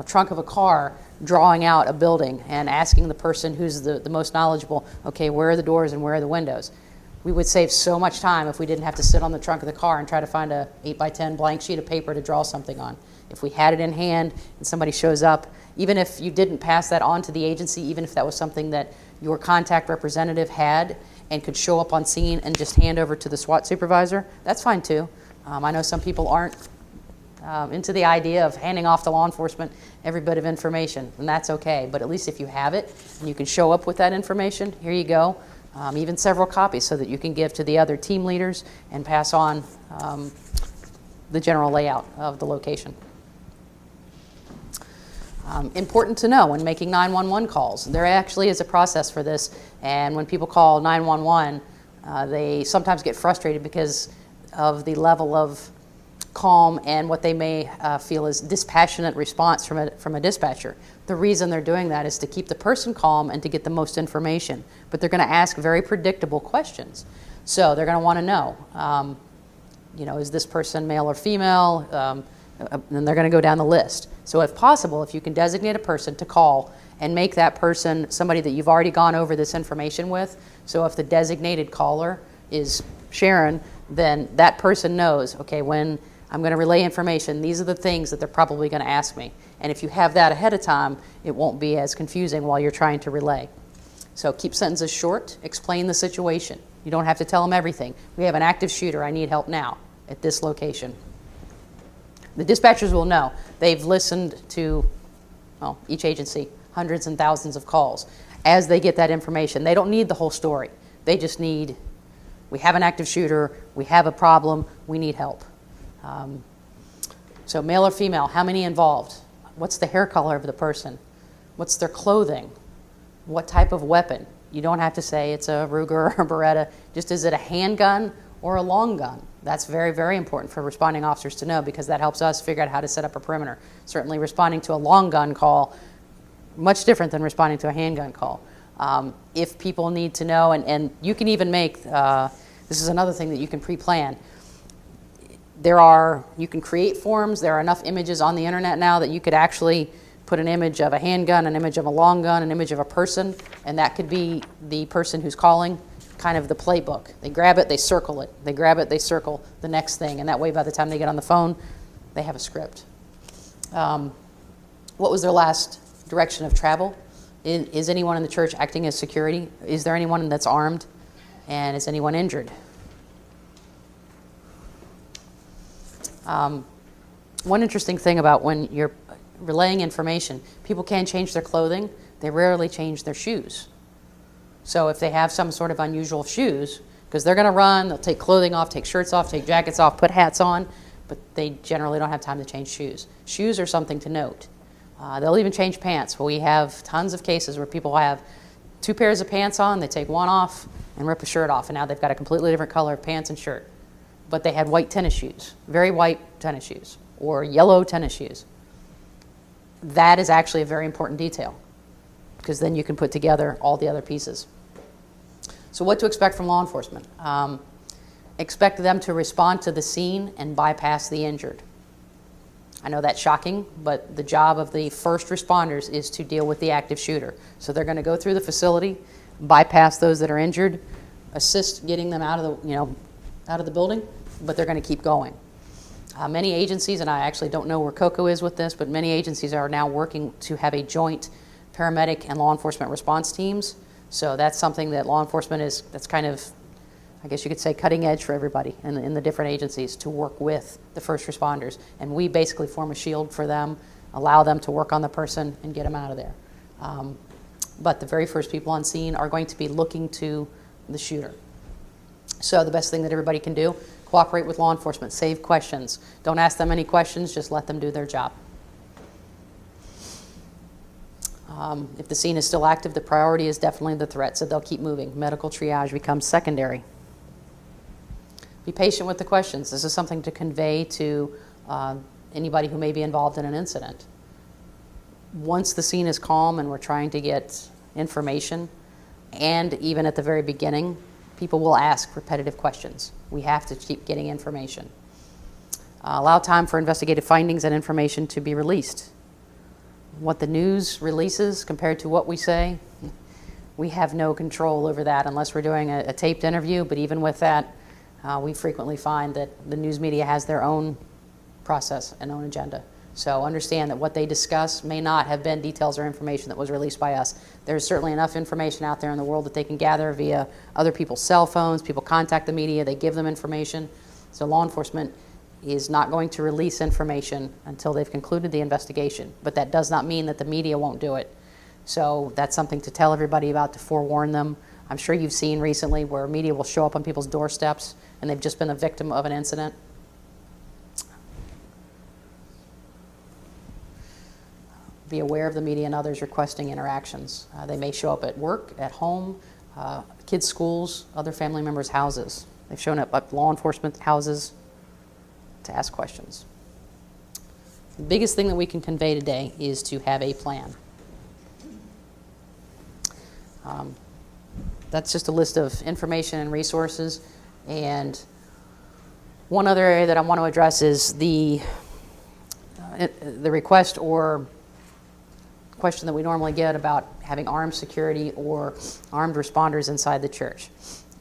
trunk of a car drawing out a building and asking the person who's the most knowledgeable, okay, where are the doors and where are the windows? We would save so much time if we didn't have to sit on the trunk of the car and try to find a 8x10 blank sheet of paper to draw something on. If we had it in hand and somebody shows up, even if you didn't pass that on to the agency, even if that was something that your contact representative had and could show up on scene and just hand over to the SWAT supervisor, that's fine too. I know some people aren't into the idea of handing off to law enforcement every bit of information, and that's okay. But at least if you have it and you can show up with that information, here you go. Even several copies so that you can give to the other team leaders and pass on the general layout of the location. Important to know when making 911 calls. There actually is a process for this, and when people call 911, they sometimes get frustrated because of the level of calm and what they may feel is dispassionate response from a dispatcher. The reason they're doing that is to keep the person calm and to get the most information, but they're going to ask very predictable questions. So they're going to want to know, is this person male or female? And they're going to go down the list. So if possible, if you can designate a person to call and make that person somebody that you've already gone over this information with, so if the designated caller is Sharon, then that person knows, okay, when I'm going to relay information, these are the things that they're probably going to ask me. And if you have that ahead of time, it won't be as confusing while you're trying to relay. So keep sentences short, explain the situation. You don't have to tell them everything. We have an active shooter, I need help now at this location. The dispatchers will know. They've listened to, each agency, hundreds and thousands of calls. As they get that information, they don't need the whole story. They just need, we have an active shooter, we have a problem, we need help. So male or female, how many involved? What's the hair color of the person? What's their clothing? What type of weapon? You don't have to say it's a Ruger or a Beretta. Just is it a handgun or a long gun? That's very, very important for responding officers to know, because that helps us figure out how to set up a perimeter. Certainly responding to a long gun call, much different than responding to a handgun call. If people need to know, and you can even make, this is another thing that you can pre-plan. You can create forms. There are enough images on the internet now that you could actually put an image of a handgun, an image of a long gun, an image of a person, and that could be the person who's calling, kind of the playbook. They grab it, they circle it. They grab it, they circle the next thing, and that way by the time they get on the phone, they have a script. What was their last direction of travel? Is anyone in the church acting as security? Is there anyone that's armed? And is anyone injured? One interesting thing about when you're relaying information, people can change their clothing. They rarely change their shoes. So if they have some sort of unusual shoes, because they're going to run, they'll take clothing off, take shirts off, take jackets off, put hats on, but they generally don't have time to change shoes. Shoes are something to note. They'll even change pants. Well, we have tons of cases where people have 2 pairs of pants on, they take one off and rip a shirt off, and now they've got a completely different color of pants and shirt. But they had white tennis shoes, very white tennis shoes, or yellow tennis shoes. That is actually a very important detail, because then you can put together all the other pieces. So what to expect from law enforcement? Expect them to respond to the scene and bypass the injured. I know that's shocking, but the job of the first responders is to deal with the active shooter. So they're going to go through the facility, bypass those that are injured, assist getting them out of the building, but they're going to keep going. Many agencies, and I actually don't know where COCO is with this, but many agencies are now working to have a joint paramedic and law enforcement response teams. So that's something that law enforcement that's kind of, I guess you could say, cutting edge for everybody in the different agencies to work with the first responders. And we basically form a shield for them, allow them to work on the person and get them out of there. But the very first people on scene are going to be looking to the shooter. So the best thing that everybody can do, cooperate with law enforcement, save questions. Don't ask them any questions, just let them do their job. If the scene is still active, the priority is definitely the threat, so they'll keep moving. Medical triage becomes secondary. Be patient with the questions. This is something to convey to anybody who may be involved in an incident. Once the scene is calm and we're trying to get information, and even at the very beginning, people will ask repetitive questions. We have to keep getting information. Allow time for investigative findings and information to be released. What the news releases compared to what we say, we have no control over that unless we're doing a taped interview, but even with that, we frequently find that the news media has their own process and own agenda. So understand that what they discuss may not have been details or information that was released by us. There's certainly enough information out there in the world that they can gather via other people's cell phones. People contact the media, they give them information. So law enforcement is not going to release information until they've concluded the investigation. But that does not mean that the media won't do it. So that's something to tell everybody about, to forewarn them. I'm sure you've seen recently where media will show up on people's doorsteps and they've just been a victim of an incident. Be aware of the media and others requesting interactions. They may show up at work, at home, kids' schools, other family members' houses. They've shown up at law enforcement houses to ask questions. The biggest thing that we can convey today is to have a plan. That's just a list of information and resources. And one other area that I want to address is the request or question that we normally get about having armed security or armed responders inside the church.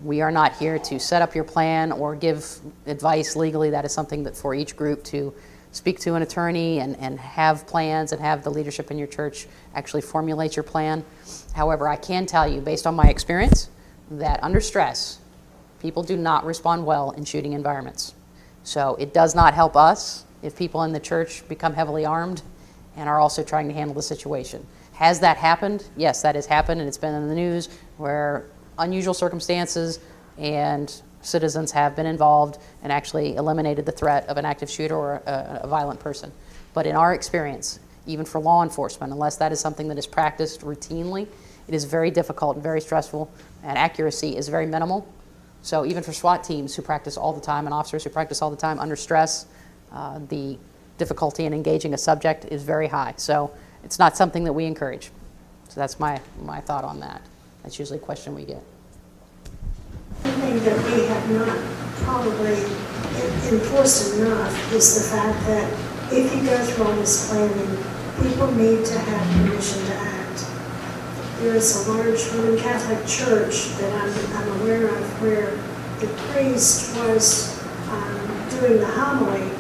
We are not here to set up your plan or give advice legally. That is something that for each group to speak to an attorney and have plans and have the leadership in your church actually formulate your plan. However, I can tell you, based on my experience, that under stress, people do not respond well in shooting environments. So it does not help us if people in the church become heavily armed and are also trying to handle the situation. Has that happened? Yes, that has happened, and it's been in the news where unusual circumstances and citizens have been involved and actually eliminated the threat of an active shooter or a violent person. But in our experience, even for law enforcement, unless that is something that is practiced routinely, it is very difficult and very stressful, and accuracy is very minimal. So even for SWAT teams who practice all the time and officers who practice all the time under stress, the difficulty in engaging a subject is very high. So it's not something that we encourage. So that's my thought on that. That's usually a question we get. One thing that we have not probably enforced enough is the fact that if you go through all this planning, people need to have permission to act. There is a large Roman Catholic church that I'm aware of where the priest was doing the homily.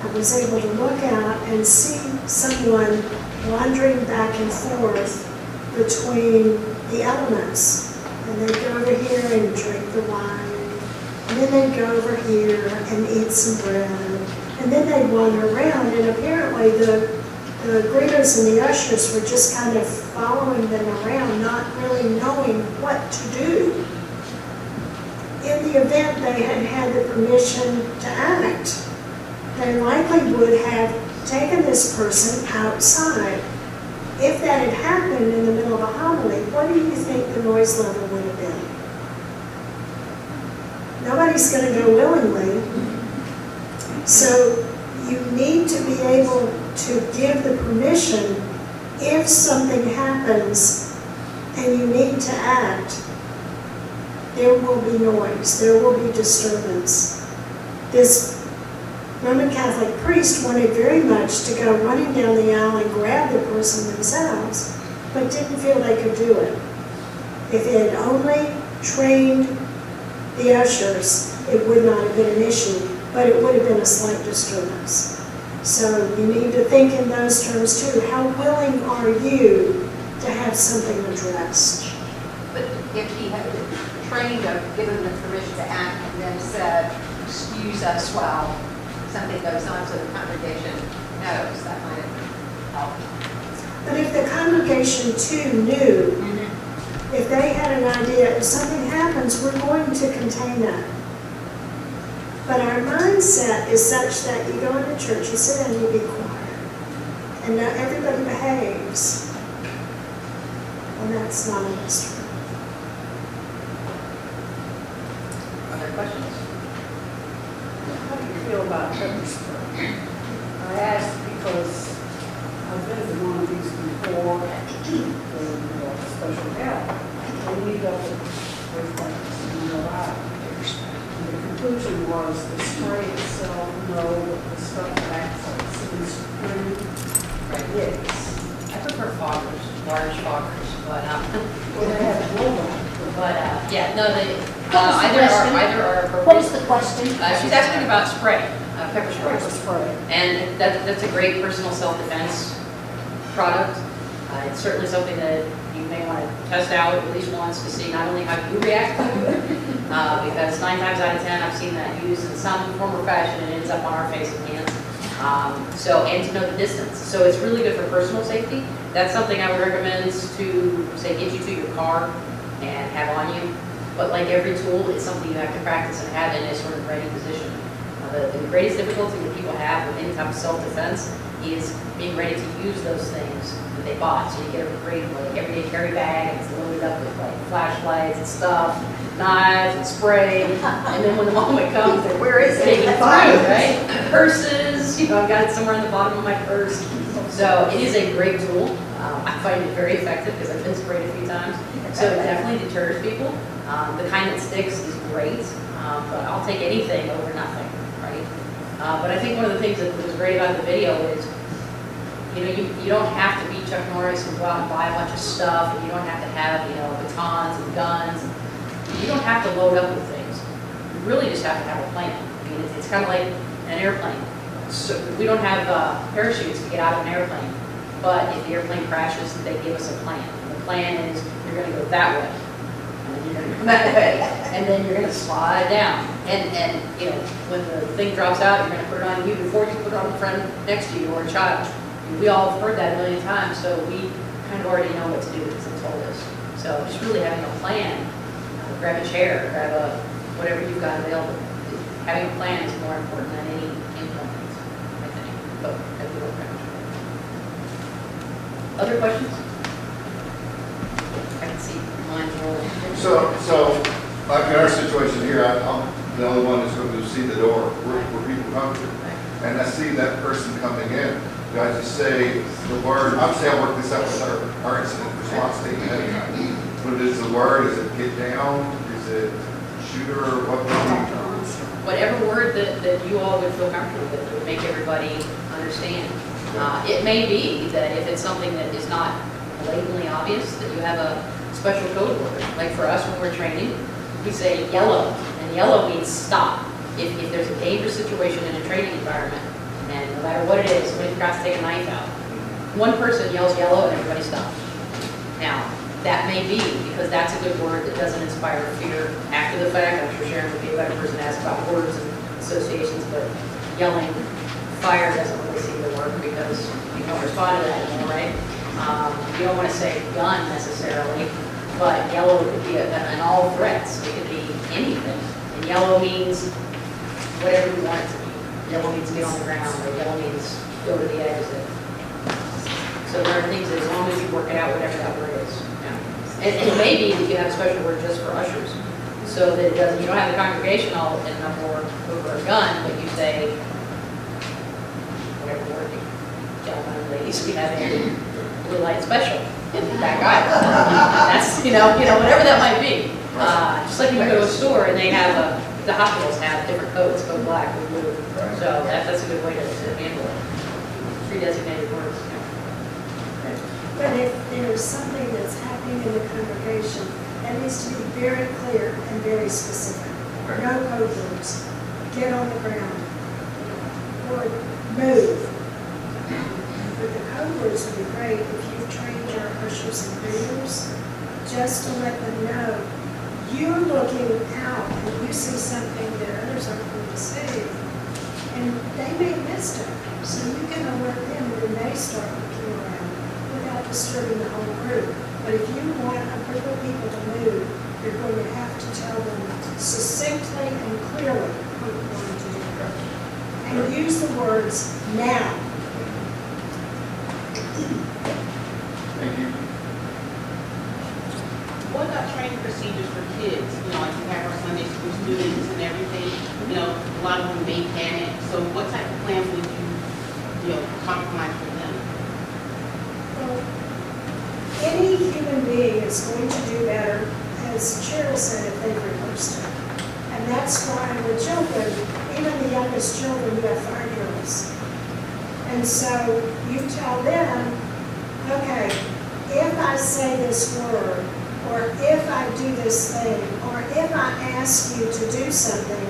I was able to look out and see someone wandering back and forth between the elements. And they'd go over here and drink the wine. And then they'd go over here and eat some bread. And then they'd wander around. And apparently the greeters and the ushers were just kind of following them around, not really knowing what to do. In the event they had had the permission to act, they likely would have taken this person outside. If that had happened in the middle of a homily, what do you think the noise level would have been? Nobody's going to go willingly. So you need to be able to give the permission if something happens and you need to act. There will be noise, there will be disturbance. This Roman Catholic priest wanted very much to go running down the aisle and grab the person themselves, but didn't feel they could do it. If it had only trained the ushers, it would not have been an issue, but it would have been a slight disturbance. So you need to think in those terms too. How willing are you to have something addressed? But if he had trained or given them permission to act and then said, excuse us while something goes on so the congregation knows, that might have helped. But if the congregation too knew, if they had an idea, if something happens, we're going to contain that. But our mindset is such that you go into church, you sit and you be quiet. And now everybody behaves. And that's not a mystery. Other questions? How do you feel about pepper spray? I asked because I've been to one of these before, for special help. They meet up with things and go out. And the conclusion was the spray itself, no, but the stuff that acts is pretty, yes. I prefer foggers, large foggers, but Well, they have a blowback. yeah, no, they either are appropriate. What was the question? She's asking about spray, pepper spray. Pepper spray. And that's a great personal self-defense product. It's certainly something that you may want to test out at least once to see not only how you react to it, because 9 times out of 10 I've seen that used in some form or fashion and it ends up on our face and hands. And to know the distance. So it's really good for personal safety. That's something I would recommend to, say, get you to your car and have on you. But like every tool, it's something you have to practice and have in a sort of ready position. The greatest difficulty that people have with any type of self-defense is being ready to use those things that they bought. So you get a great like everyday carry bag and it's loaded up with like flashlights and stuff, knives and spray, and then when the moment comes, they're where is it? Taking fire, right? Purses, I've got it somewhere on the bottom of my purse. So it is a great tool. I find it very effective because I've been sprayed a few times. So it definitely deters people. The kind that sticks is great, but I'll take anything over nothing, right? But I think one of the things that was great about the video is, you don't have to be Chuck Norris and go out and buy a bunch of stuff, and you don't have to have, batons and guns. You don't have to load up with things. You really just have to have a plan. I mean, it's kind of like an airplane. So we don't have parachutes to get out of an airplane, but if the airplane crashes, they give us a plan. And the plan is you're going to go that way, and then you're going to come that way, and then you're going to slide down. And when the thing drops out, you're going to put it on you before you put it on the friend next to you or a child. We all have heard that a million times, so we kind of already know what to do because they told us. So just really having a plan, grab a chair, grab whatever you've got available. Having a plan is more important than any implement, I think. But I do like that. Other questions? I can see mine's rolling. So like in our situation here, I'm the only one that's going to see the door where people come to. And I see that person coming in. Do I just say the word, obviously I work this out with our incident response team ahead of time. But it is the word? Is it get down? Is it shooter? What would be? Whatever word that you all would feel comfortable with, would make everybody understand. It may be that if it's something that is not blatantly obvious, that you have a special code word. Like for us when we're training, we say yellow, and yellow means stop. If there's a dangerous situation in a training environment, and no matter what it is, somebody forgot to take a knife out, one person yells yellow and everybody stops. Now, that may be because that's a good word that doesn't inspire fear after the fact. I'm sure Sharon would be a better person to ask about words and associations, but yelling fire doesn't really seem to work because you don't respond to that anymore, right? You don't want to say gun necessarily, but yellow could be an all threats. It could be anything. And yellow means whatever you want it to be. Yellow means get on the ground, or yellow means go to the exit. So there are things that as long as you work it out, whatever that word is. And it may be that you have a special word just for ushers, so that it doesn't, you don't have the congregation all in an uproar over a gun, but you say, whatever word, gentlemen and ladies, we have a blue light special in that guy. That's, whatever that might be. Just like you go to a store and they have the hospitals have different codes, code black, code blue. So that's a good way to handle it. Pre-designated words. But if there's something that's happening in the congregation, that needs to be very clear and very specific. No code words. Get on the ground. Or move. But the code words would be great if you've trained your ushers and greeters just to let them know you're looking out and you see something that others aren't going to see. And they may have missed it. So you can alert them when they start looking around without disturbing the whole group. But if you want a group of people to move, you're going to have to tell them succinctly and clearly what you're going to do. And use the words now. Thank you. What about training procedures for kids? Like we have our Sunday school students and everything. A lot of them may panic. So what type of plans would you compromise for them? Well, any human being is going to do better, as Cheryl said, if they've rehearsed it. And that's why with children, even the youngest children, you have 5-year-olds. And so you tell them, okay, if I say this word, or if I do this thing, or if I ask you to do something,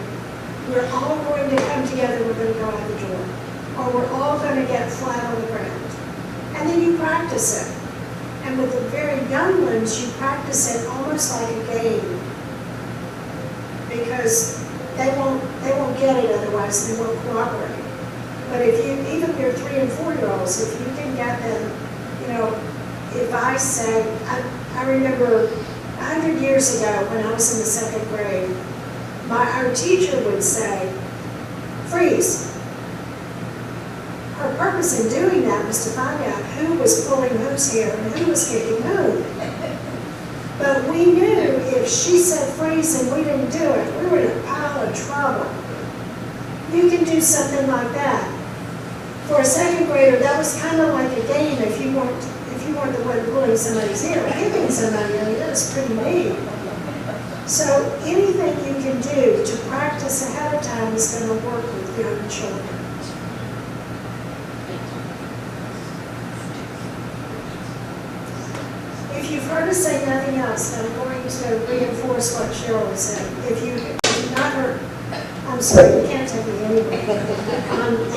we're all going to come together, we're going to go out the door. Or we're all going to get flat on the ground. And then you practice it. And with the very young ones, you practice it almost like a game. Because they won't get it otherwise, they won't cooperate. But if you, even your 3- and 4-year-olds, if you can get them, if I say, I remember 100 years ago when I was in the 2nd grade, our teacher would say, freeze. Her purpose in doing that was to find out who was pulling whose hair and who was kicking who. But we knew if she said freeze and we didn't do it, we were in a pile of trouble. You can do something like that. For a 2nd grader, that was kind of like a game if you weren't the one pulling somebody's hair. Kicking somebody, that was pretty neat. So anything you can do to practice ahead of time is going to work with young children. If you've heard us say nothing else, I'm going to reinforce what Cheryl was saying. If you've not heard, I'm sorry, you can't take me anywhere.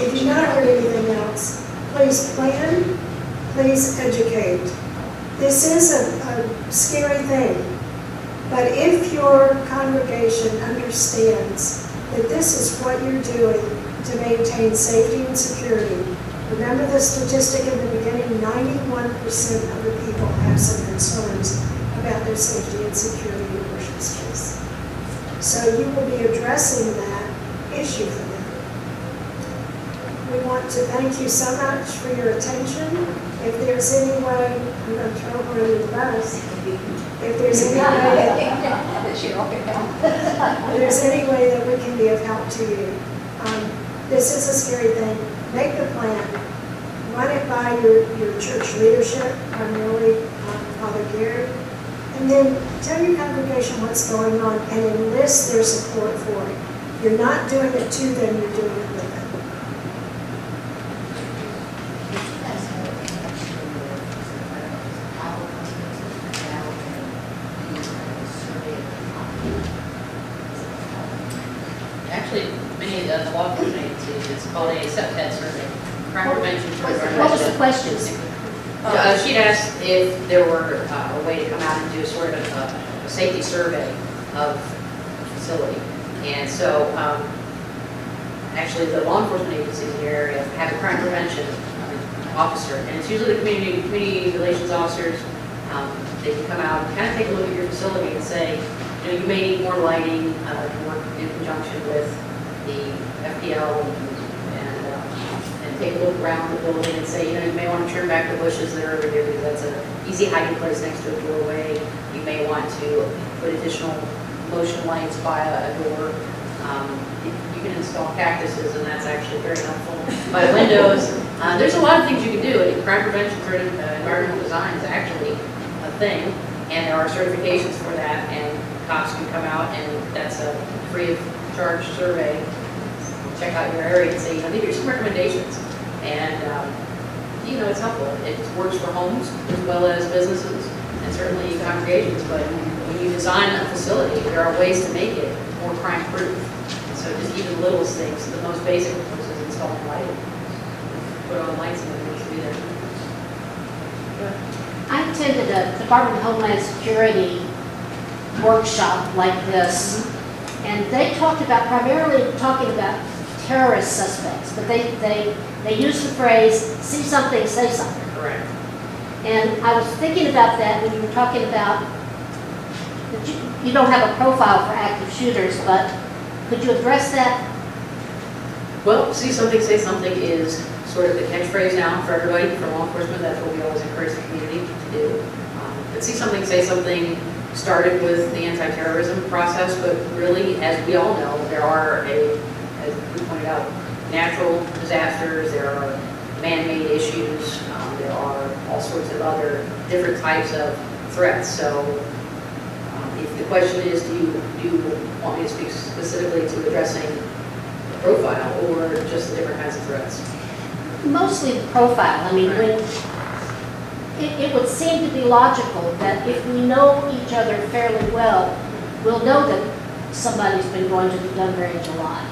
If you've not heard anything else, please plan, please educate. This is a scary thing, but if your congregation understands that this is what you're doing to maintain safety and security, remember the statistic in the beginning, 91% of the people have some concerns about their safety and security in worship space. So you will be addressing that issue for them. We want to thank you so much for your attention. If there's any way, I'm going to throw her under the bus. If there's any way that we can be of help to you, this is a scary thing. Make the plan. Run it by your church leadership, primarily Father Gary, and And then tell your congregation what's going on and enlist their support for it. You're not doing it to them, you're doing it with them. Actually, many of the law enforcement agencies, it's called a SEPTED survey, crime prevention. What was the questions? She'd asked if there were a way to come out and do sort of a safety survey of the facility. And so, actually, the law enforcement agencies in your area have a crime prevention officer, and it's usually the community relations officers. They can come out and kind of take a look at your facility and say, you know, you may need more lighting, to work in conjunction with the FPL and take a look around the building and say, you know, you may want to trim back the bushes that are over here because that's an easy hiding place next to a doorway. You may want to put additional motion lights by a door. You can install cactuses, and that's actually very helpful. By windows, there's a lot of things you can do. And crime prevention through environmental design is actually a thing, and there are certifications for that. And cops can come out, and that's a free of charge survey. Check out your area and say, you know, these are some recommendations, and you know, it's helpful. It works for homes as well as businesses and certainly congregations. But when you design a facility, there are ways to make it more crime-proof. So just even the littlest things, the most basic of course is installing lighting. Put on lights and it needs to be there. I attended a Department of Homeland Security workshop like this, and they talked about, primarily talking about terrorist suspects, but they used the phrase, see something, say something. Correct. And I was thinking about that when you were talking about that you don't have a profile for active shooters, but could you address that? Well, see something, say something is sort of the catchphrase now for everybody, for law enforcement. That's what we always encourage the community to do. But see something, say something started with the anti-terrorism process, but really, as we all know, there are, as we pointed out, natural disasters, there are man-made issues, there are all sorts of other different types of threats. So if the question is, do you want me to speak specifically to addressing the profile or just the different kinds of threats? Mostly the profile. I mean, when it would seem to be logical that if we know each other fairly well, we'll know that somebody's been going to the gun range a lot.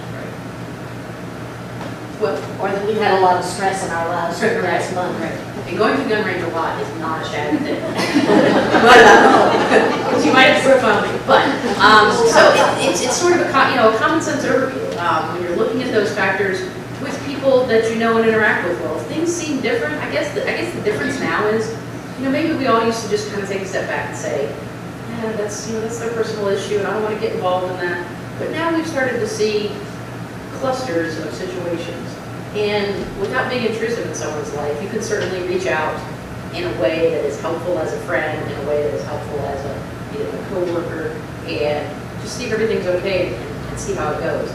Well, Or that we've had a lot of stress in our lives for the last month. and going to the gun range a lot is not a shabby thing. But, you might have to profile me. But, so it's sort of a common sense overview. When you're looking at those factors with people that you know and interact with, well, if things seem different, I guess the difference now is, maybe we all used to just kind of take a step back and say, yeah, that's their personal issue, and I don't want to get involved in that. But now we've started to see clusters of situations. And without being intrusive in someone's life, you can certainly reach out in a way that is helpful as a friend, in a way that is helpful as a coworker, and just see if everything's okay and see how it goes.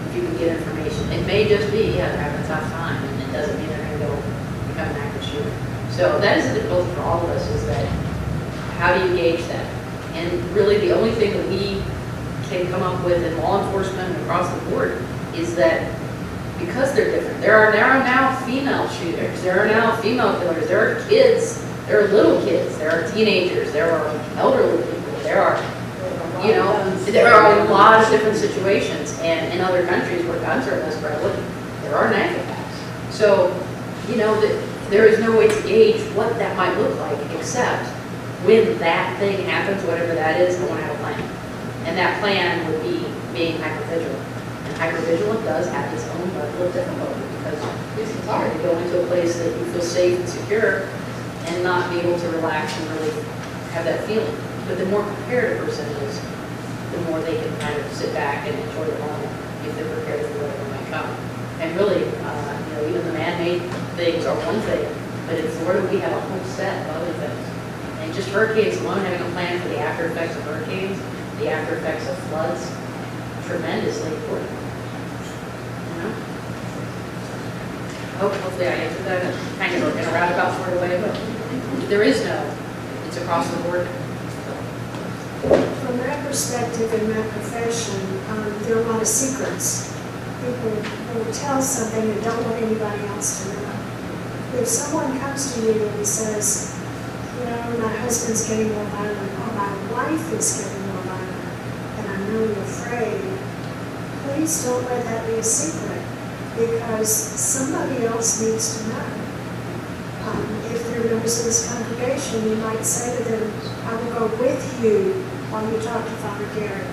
If you can get information. It may just be, they're having a tough time, and it doesn't mean they're going to go become an active shooter. So that is the difficulty for all of us, is that how do you gauge that? And really the only thing that we can come up with in law enforcement and across the board is that because they're different, there are now female shooters, there are now female killers, there are kids, there are little kids, there are teenagers, there are elderly people, there are a lot of different situations. And in other countries where guns are less prevalent, there are knife attacks. So, there is no way to gauge what that might look like, except when that thing happens, whatever that is, I want to have a plan. And that plan would be being hypervigilant. And hypervigilant does have its own level of difficulty, because it's hard to go into a place that you feel safe and secure and not be able to relax and really have that feeling. But the more prepared a person is, the more they can kind of sit back and enjoy the moment if they're prepared for whatever might come. And really, even the man-made things are one thing, but in Florida we have a whole set of other things. And just hurricanes alone, having a plan for the after effects of hurricanes, the after effects of floods, tremendously important. Hopefully I answered that kind of in a roundabout sort of way, but there is it's across the board. From my perspective in my profession, there are a lot of secrets. People will tell something and don't want anybody else to know. If someone comes to you and says, you know, my husband's getting more violent, or my wife is getting more violent, and I'm really afraid, please don't let that be a secret, because somebody else needs to know. If they're members of this congregation, you might say to them, I will go with you while you talk to Father Gary,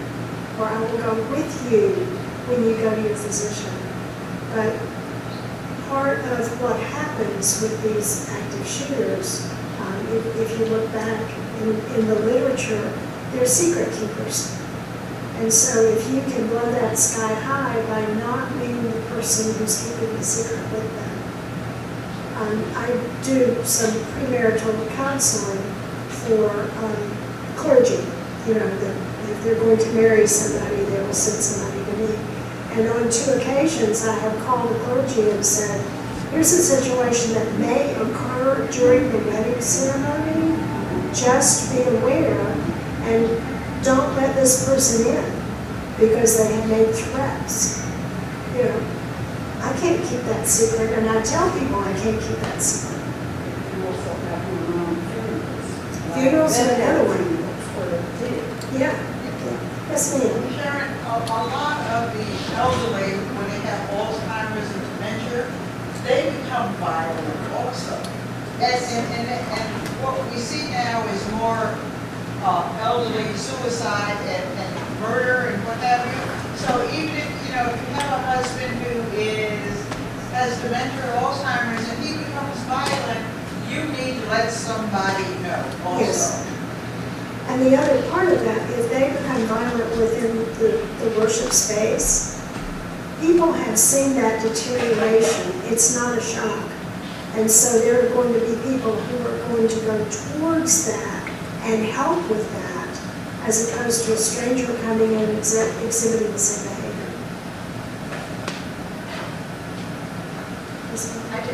or I will go with you when you go to your physician. But part of what happens with these active shooters, if you look back in the literature, they're secret keepers. And so if you can blow that sky high by not being the person who's keeping the secret with them. I do some premarital counseling for clergy. You know, if they're going to marry somebody, they will send somebody to me. And on 2 occasions, I have called the clergy and said, here's a situation that may occur during the wedding ceremony. Just be aware and don't let this person in because they have made threats. You know, I can't keep that secret, and I tell people I can't keep that secret. Funerals are another one. Yeah. Yes, ma'am. Sharon, a lot of the elderly, when they have Alzheimer's and dementia, they become violent also. And what we see now is more elderly suicide and murder and what have you. So even if, you know, if you have a husband who has dementia or Alzheimer's and he becomes violent, you need to let somebody know also. Yes. And the other part of that, if they become violent within the worship space, people have seen that deterioration. It's not a shock. And so there are going to be people who are going to go towards that and help with that, as opposed to a stranger coming in and exhibiting the same behavior.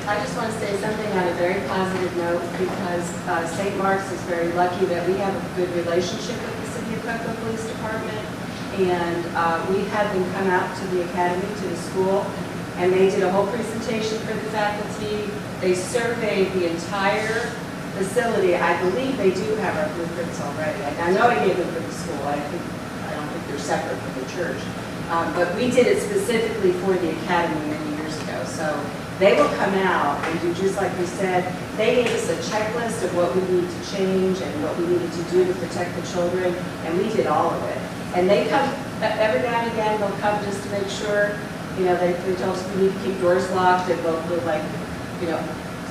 I just want to say something on a very positive note, because St. Mark's is very lucky that we have a good relationship with the City of Episcopal Police Department, and we had them come out to the academy, to the school, and they did a whole presentation for the faculty. They surveyed the entire facility. I believe they do have our blueprints already. I know I gave them for the school. I don't think they're separate from the church. But we did it specifically for the academy many years ago. So they will come out and do just like we said. They gave us a checklist of what we need to change and what we needed to do to protect the children, and we did all of it. And they come, every now and again, they'll come just to make sure, you know, they tell us we need to keep doors locked, and we'll like, you know,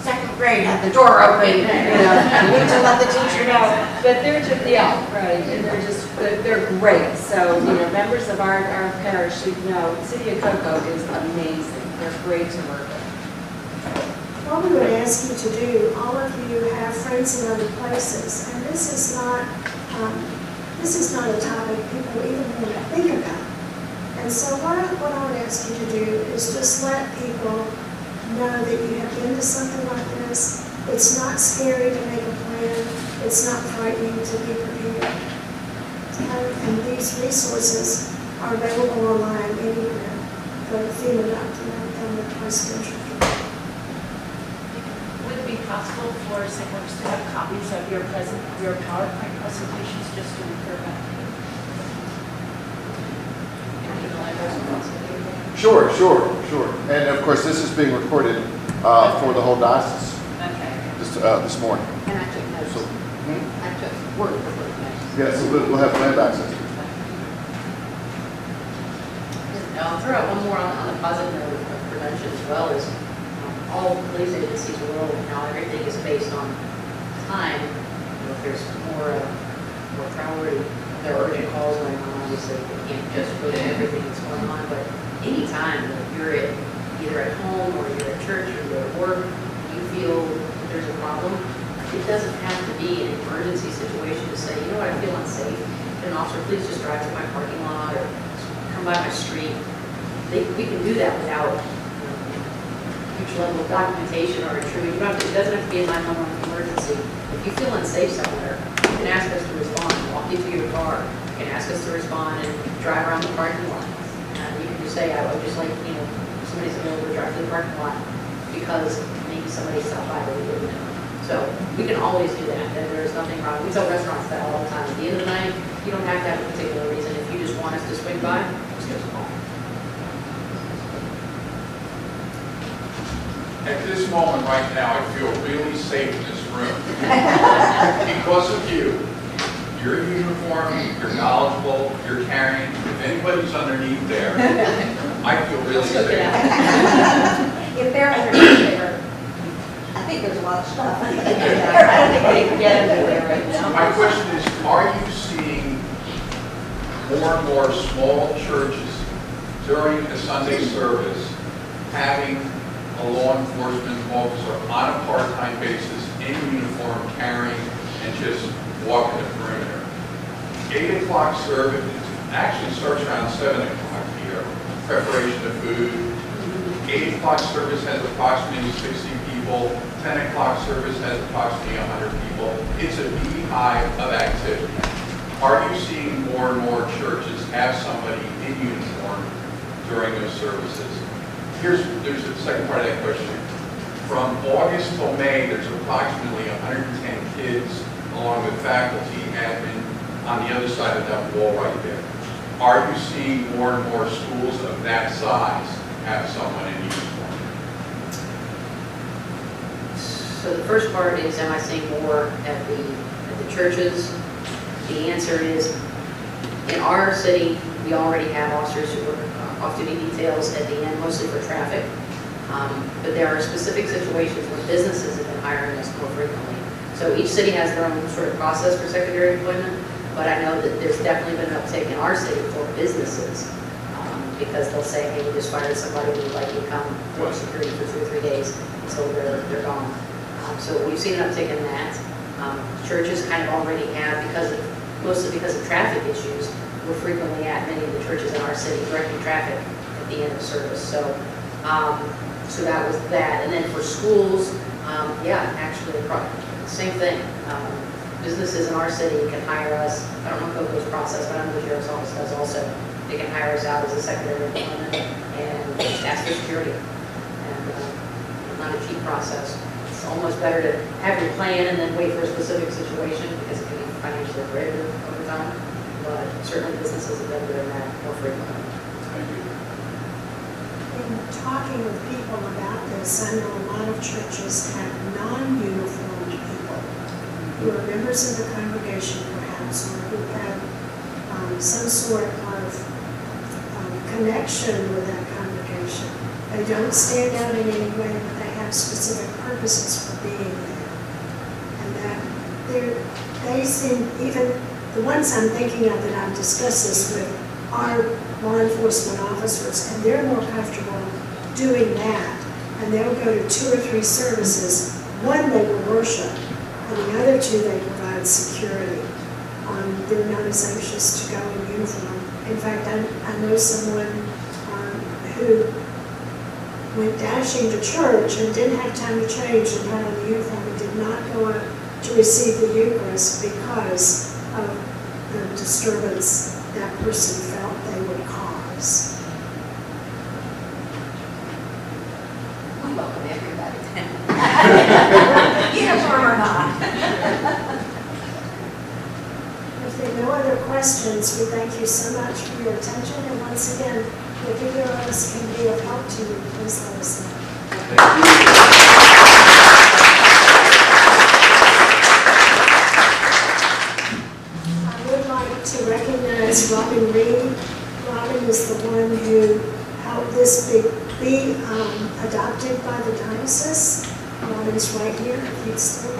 second grade, have the door open, you know, we need to let the teacher know. But they're just, yeah, right, and they're great. So, you know, members of our parish should know, City of Cocoa is amazing. They're great to work with. What we would ask you to do, all of you have friends in other places, and this is not a topic people even want to think about. And so what I would ask you to do is just let people know that you have been to something like this. It's not scary to make a plan. It's not frightening to be prepared. And these resources are available online anywhere, the FEMA document and the presidential document. Would it be possible for St. Mark's to have copies of your PowerPoint presentations just to refer back to? Sure. And of course, this is being recorded for the whole diocese Okay. this morning. And I took notes. So, I took word for word notes. yeah, so we'll have land access. I'll throw out one more on the positive note of prevention as well, is all police agencies will, now everything is based on time. You know, if there's more priority, there are urgent calls going on, obviously, we can't just go to everything that's going on, but anytime that you're either at home or you're at church or you're at work, you feel there's a problem, it doesn't have to be an emergency situation to say, you know what, I feel unsafe. Can an officer please just drive to my parking lot or come by my street? We can do that without huge level of documentation or intrusion. It doesn't have to be a 911 emergency. If you feel unsafe somewhere, You can ask us to respond, walk you to your car. You can ask us to respond and drive around the parking lot. You can just say, I would just like, somebody's available to drive to the parking lot because maybe somebody stopped by that we didn't know. So we can always do that, and there's nothing wrong. We tell restaurants that all the time. At the end of the night, you don't have to have a particular reason. If you just want us to swing by, just give us a call. At this moment right now, I feel really safe in this room. Because of you. You're in uniform, you're knowledgeable, you're caring. If anybody's underneath there, I feel really safe. If they're underneath there, I think there's a lot of stuff. I don't think they can get into there right now. My question is, are you seeing more and more small churches during a Sunday service having a law enforcement officer on a part-time basis in uniform carrying and just walking the perimeter? 8 o'clock service actually starts around 7 o'clock here. Preparation of food. 8 o'clock service has approximately 60 people. 10 o'clock service has approximately 100 people. It's a beehive of activity. Are you seeing more and more churches have somebody in uniform during those services? There's the second part of that question. From August till May, there's approximately 110 kids, along with faculty, admin, on the other side of that wall right there. Are you seeing more and more schools of that size have someone in uniform? So the first part is, am I seeing more at the churches? The answer is, in our city, we already have officers who work off-duty details at the end, mostly for traffic. But there are specific situations where businesses have been hiring us more frequently. So each city has their own sort of process for secondary employment, but I know that there's definitely been an uptake in our city for businesses because they'll say, hey, we just fired somebody, we'd like you to come work security for 2 or 3 days until they're gone. So we've seen an uptick in that. Churches kind of already have, mostly because of traffic issues, we're frequently at many of the churches in our city directing traffic at the end of service. So so that was that. And then for schools, yeah, actually, same thing. Businesses in our city can hire us. I don't know if Coco's process, but I know the Sheriff's Office does also. They can hire us out as a secondary employment and just ask for security. And not a cheap process. It's almost better to have your plan and then wait for a specific situation because it can be financially prohibitive over time. But certainly businesses have been doing that more frequently. Thank you. In talking with people about this, I know a lot of churches have non-uniformed people who are members of the congregation perhaps, or who have some sort of connection with that congregation. They don't stand out in any way, but they have specific purposes for being there. And that they seem, even the ones I'm thinking of that I've discussed this with are law enforcement officers, and they're more comfortable doing that. And they'll go to 2 or 3 services. One, they will worship, and the other 2, they provide security. They're not as anxious to go in uniform. In fact, I know someone who went dashing to church and didn't have time to change and got on the uniform and did not go up to receive the Eucharist because of the disturbance that person felt they would cause. We welcome everybody. Uniform or not. If there are no other questions, we thank you so much for your attention. And once again, if either of us can be of help to you, please let us know. I would like to recognize Robin Reed. Robin is the one who helped this be adopted by the diocese. Robin's right here, if you'd still.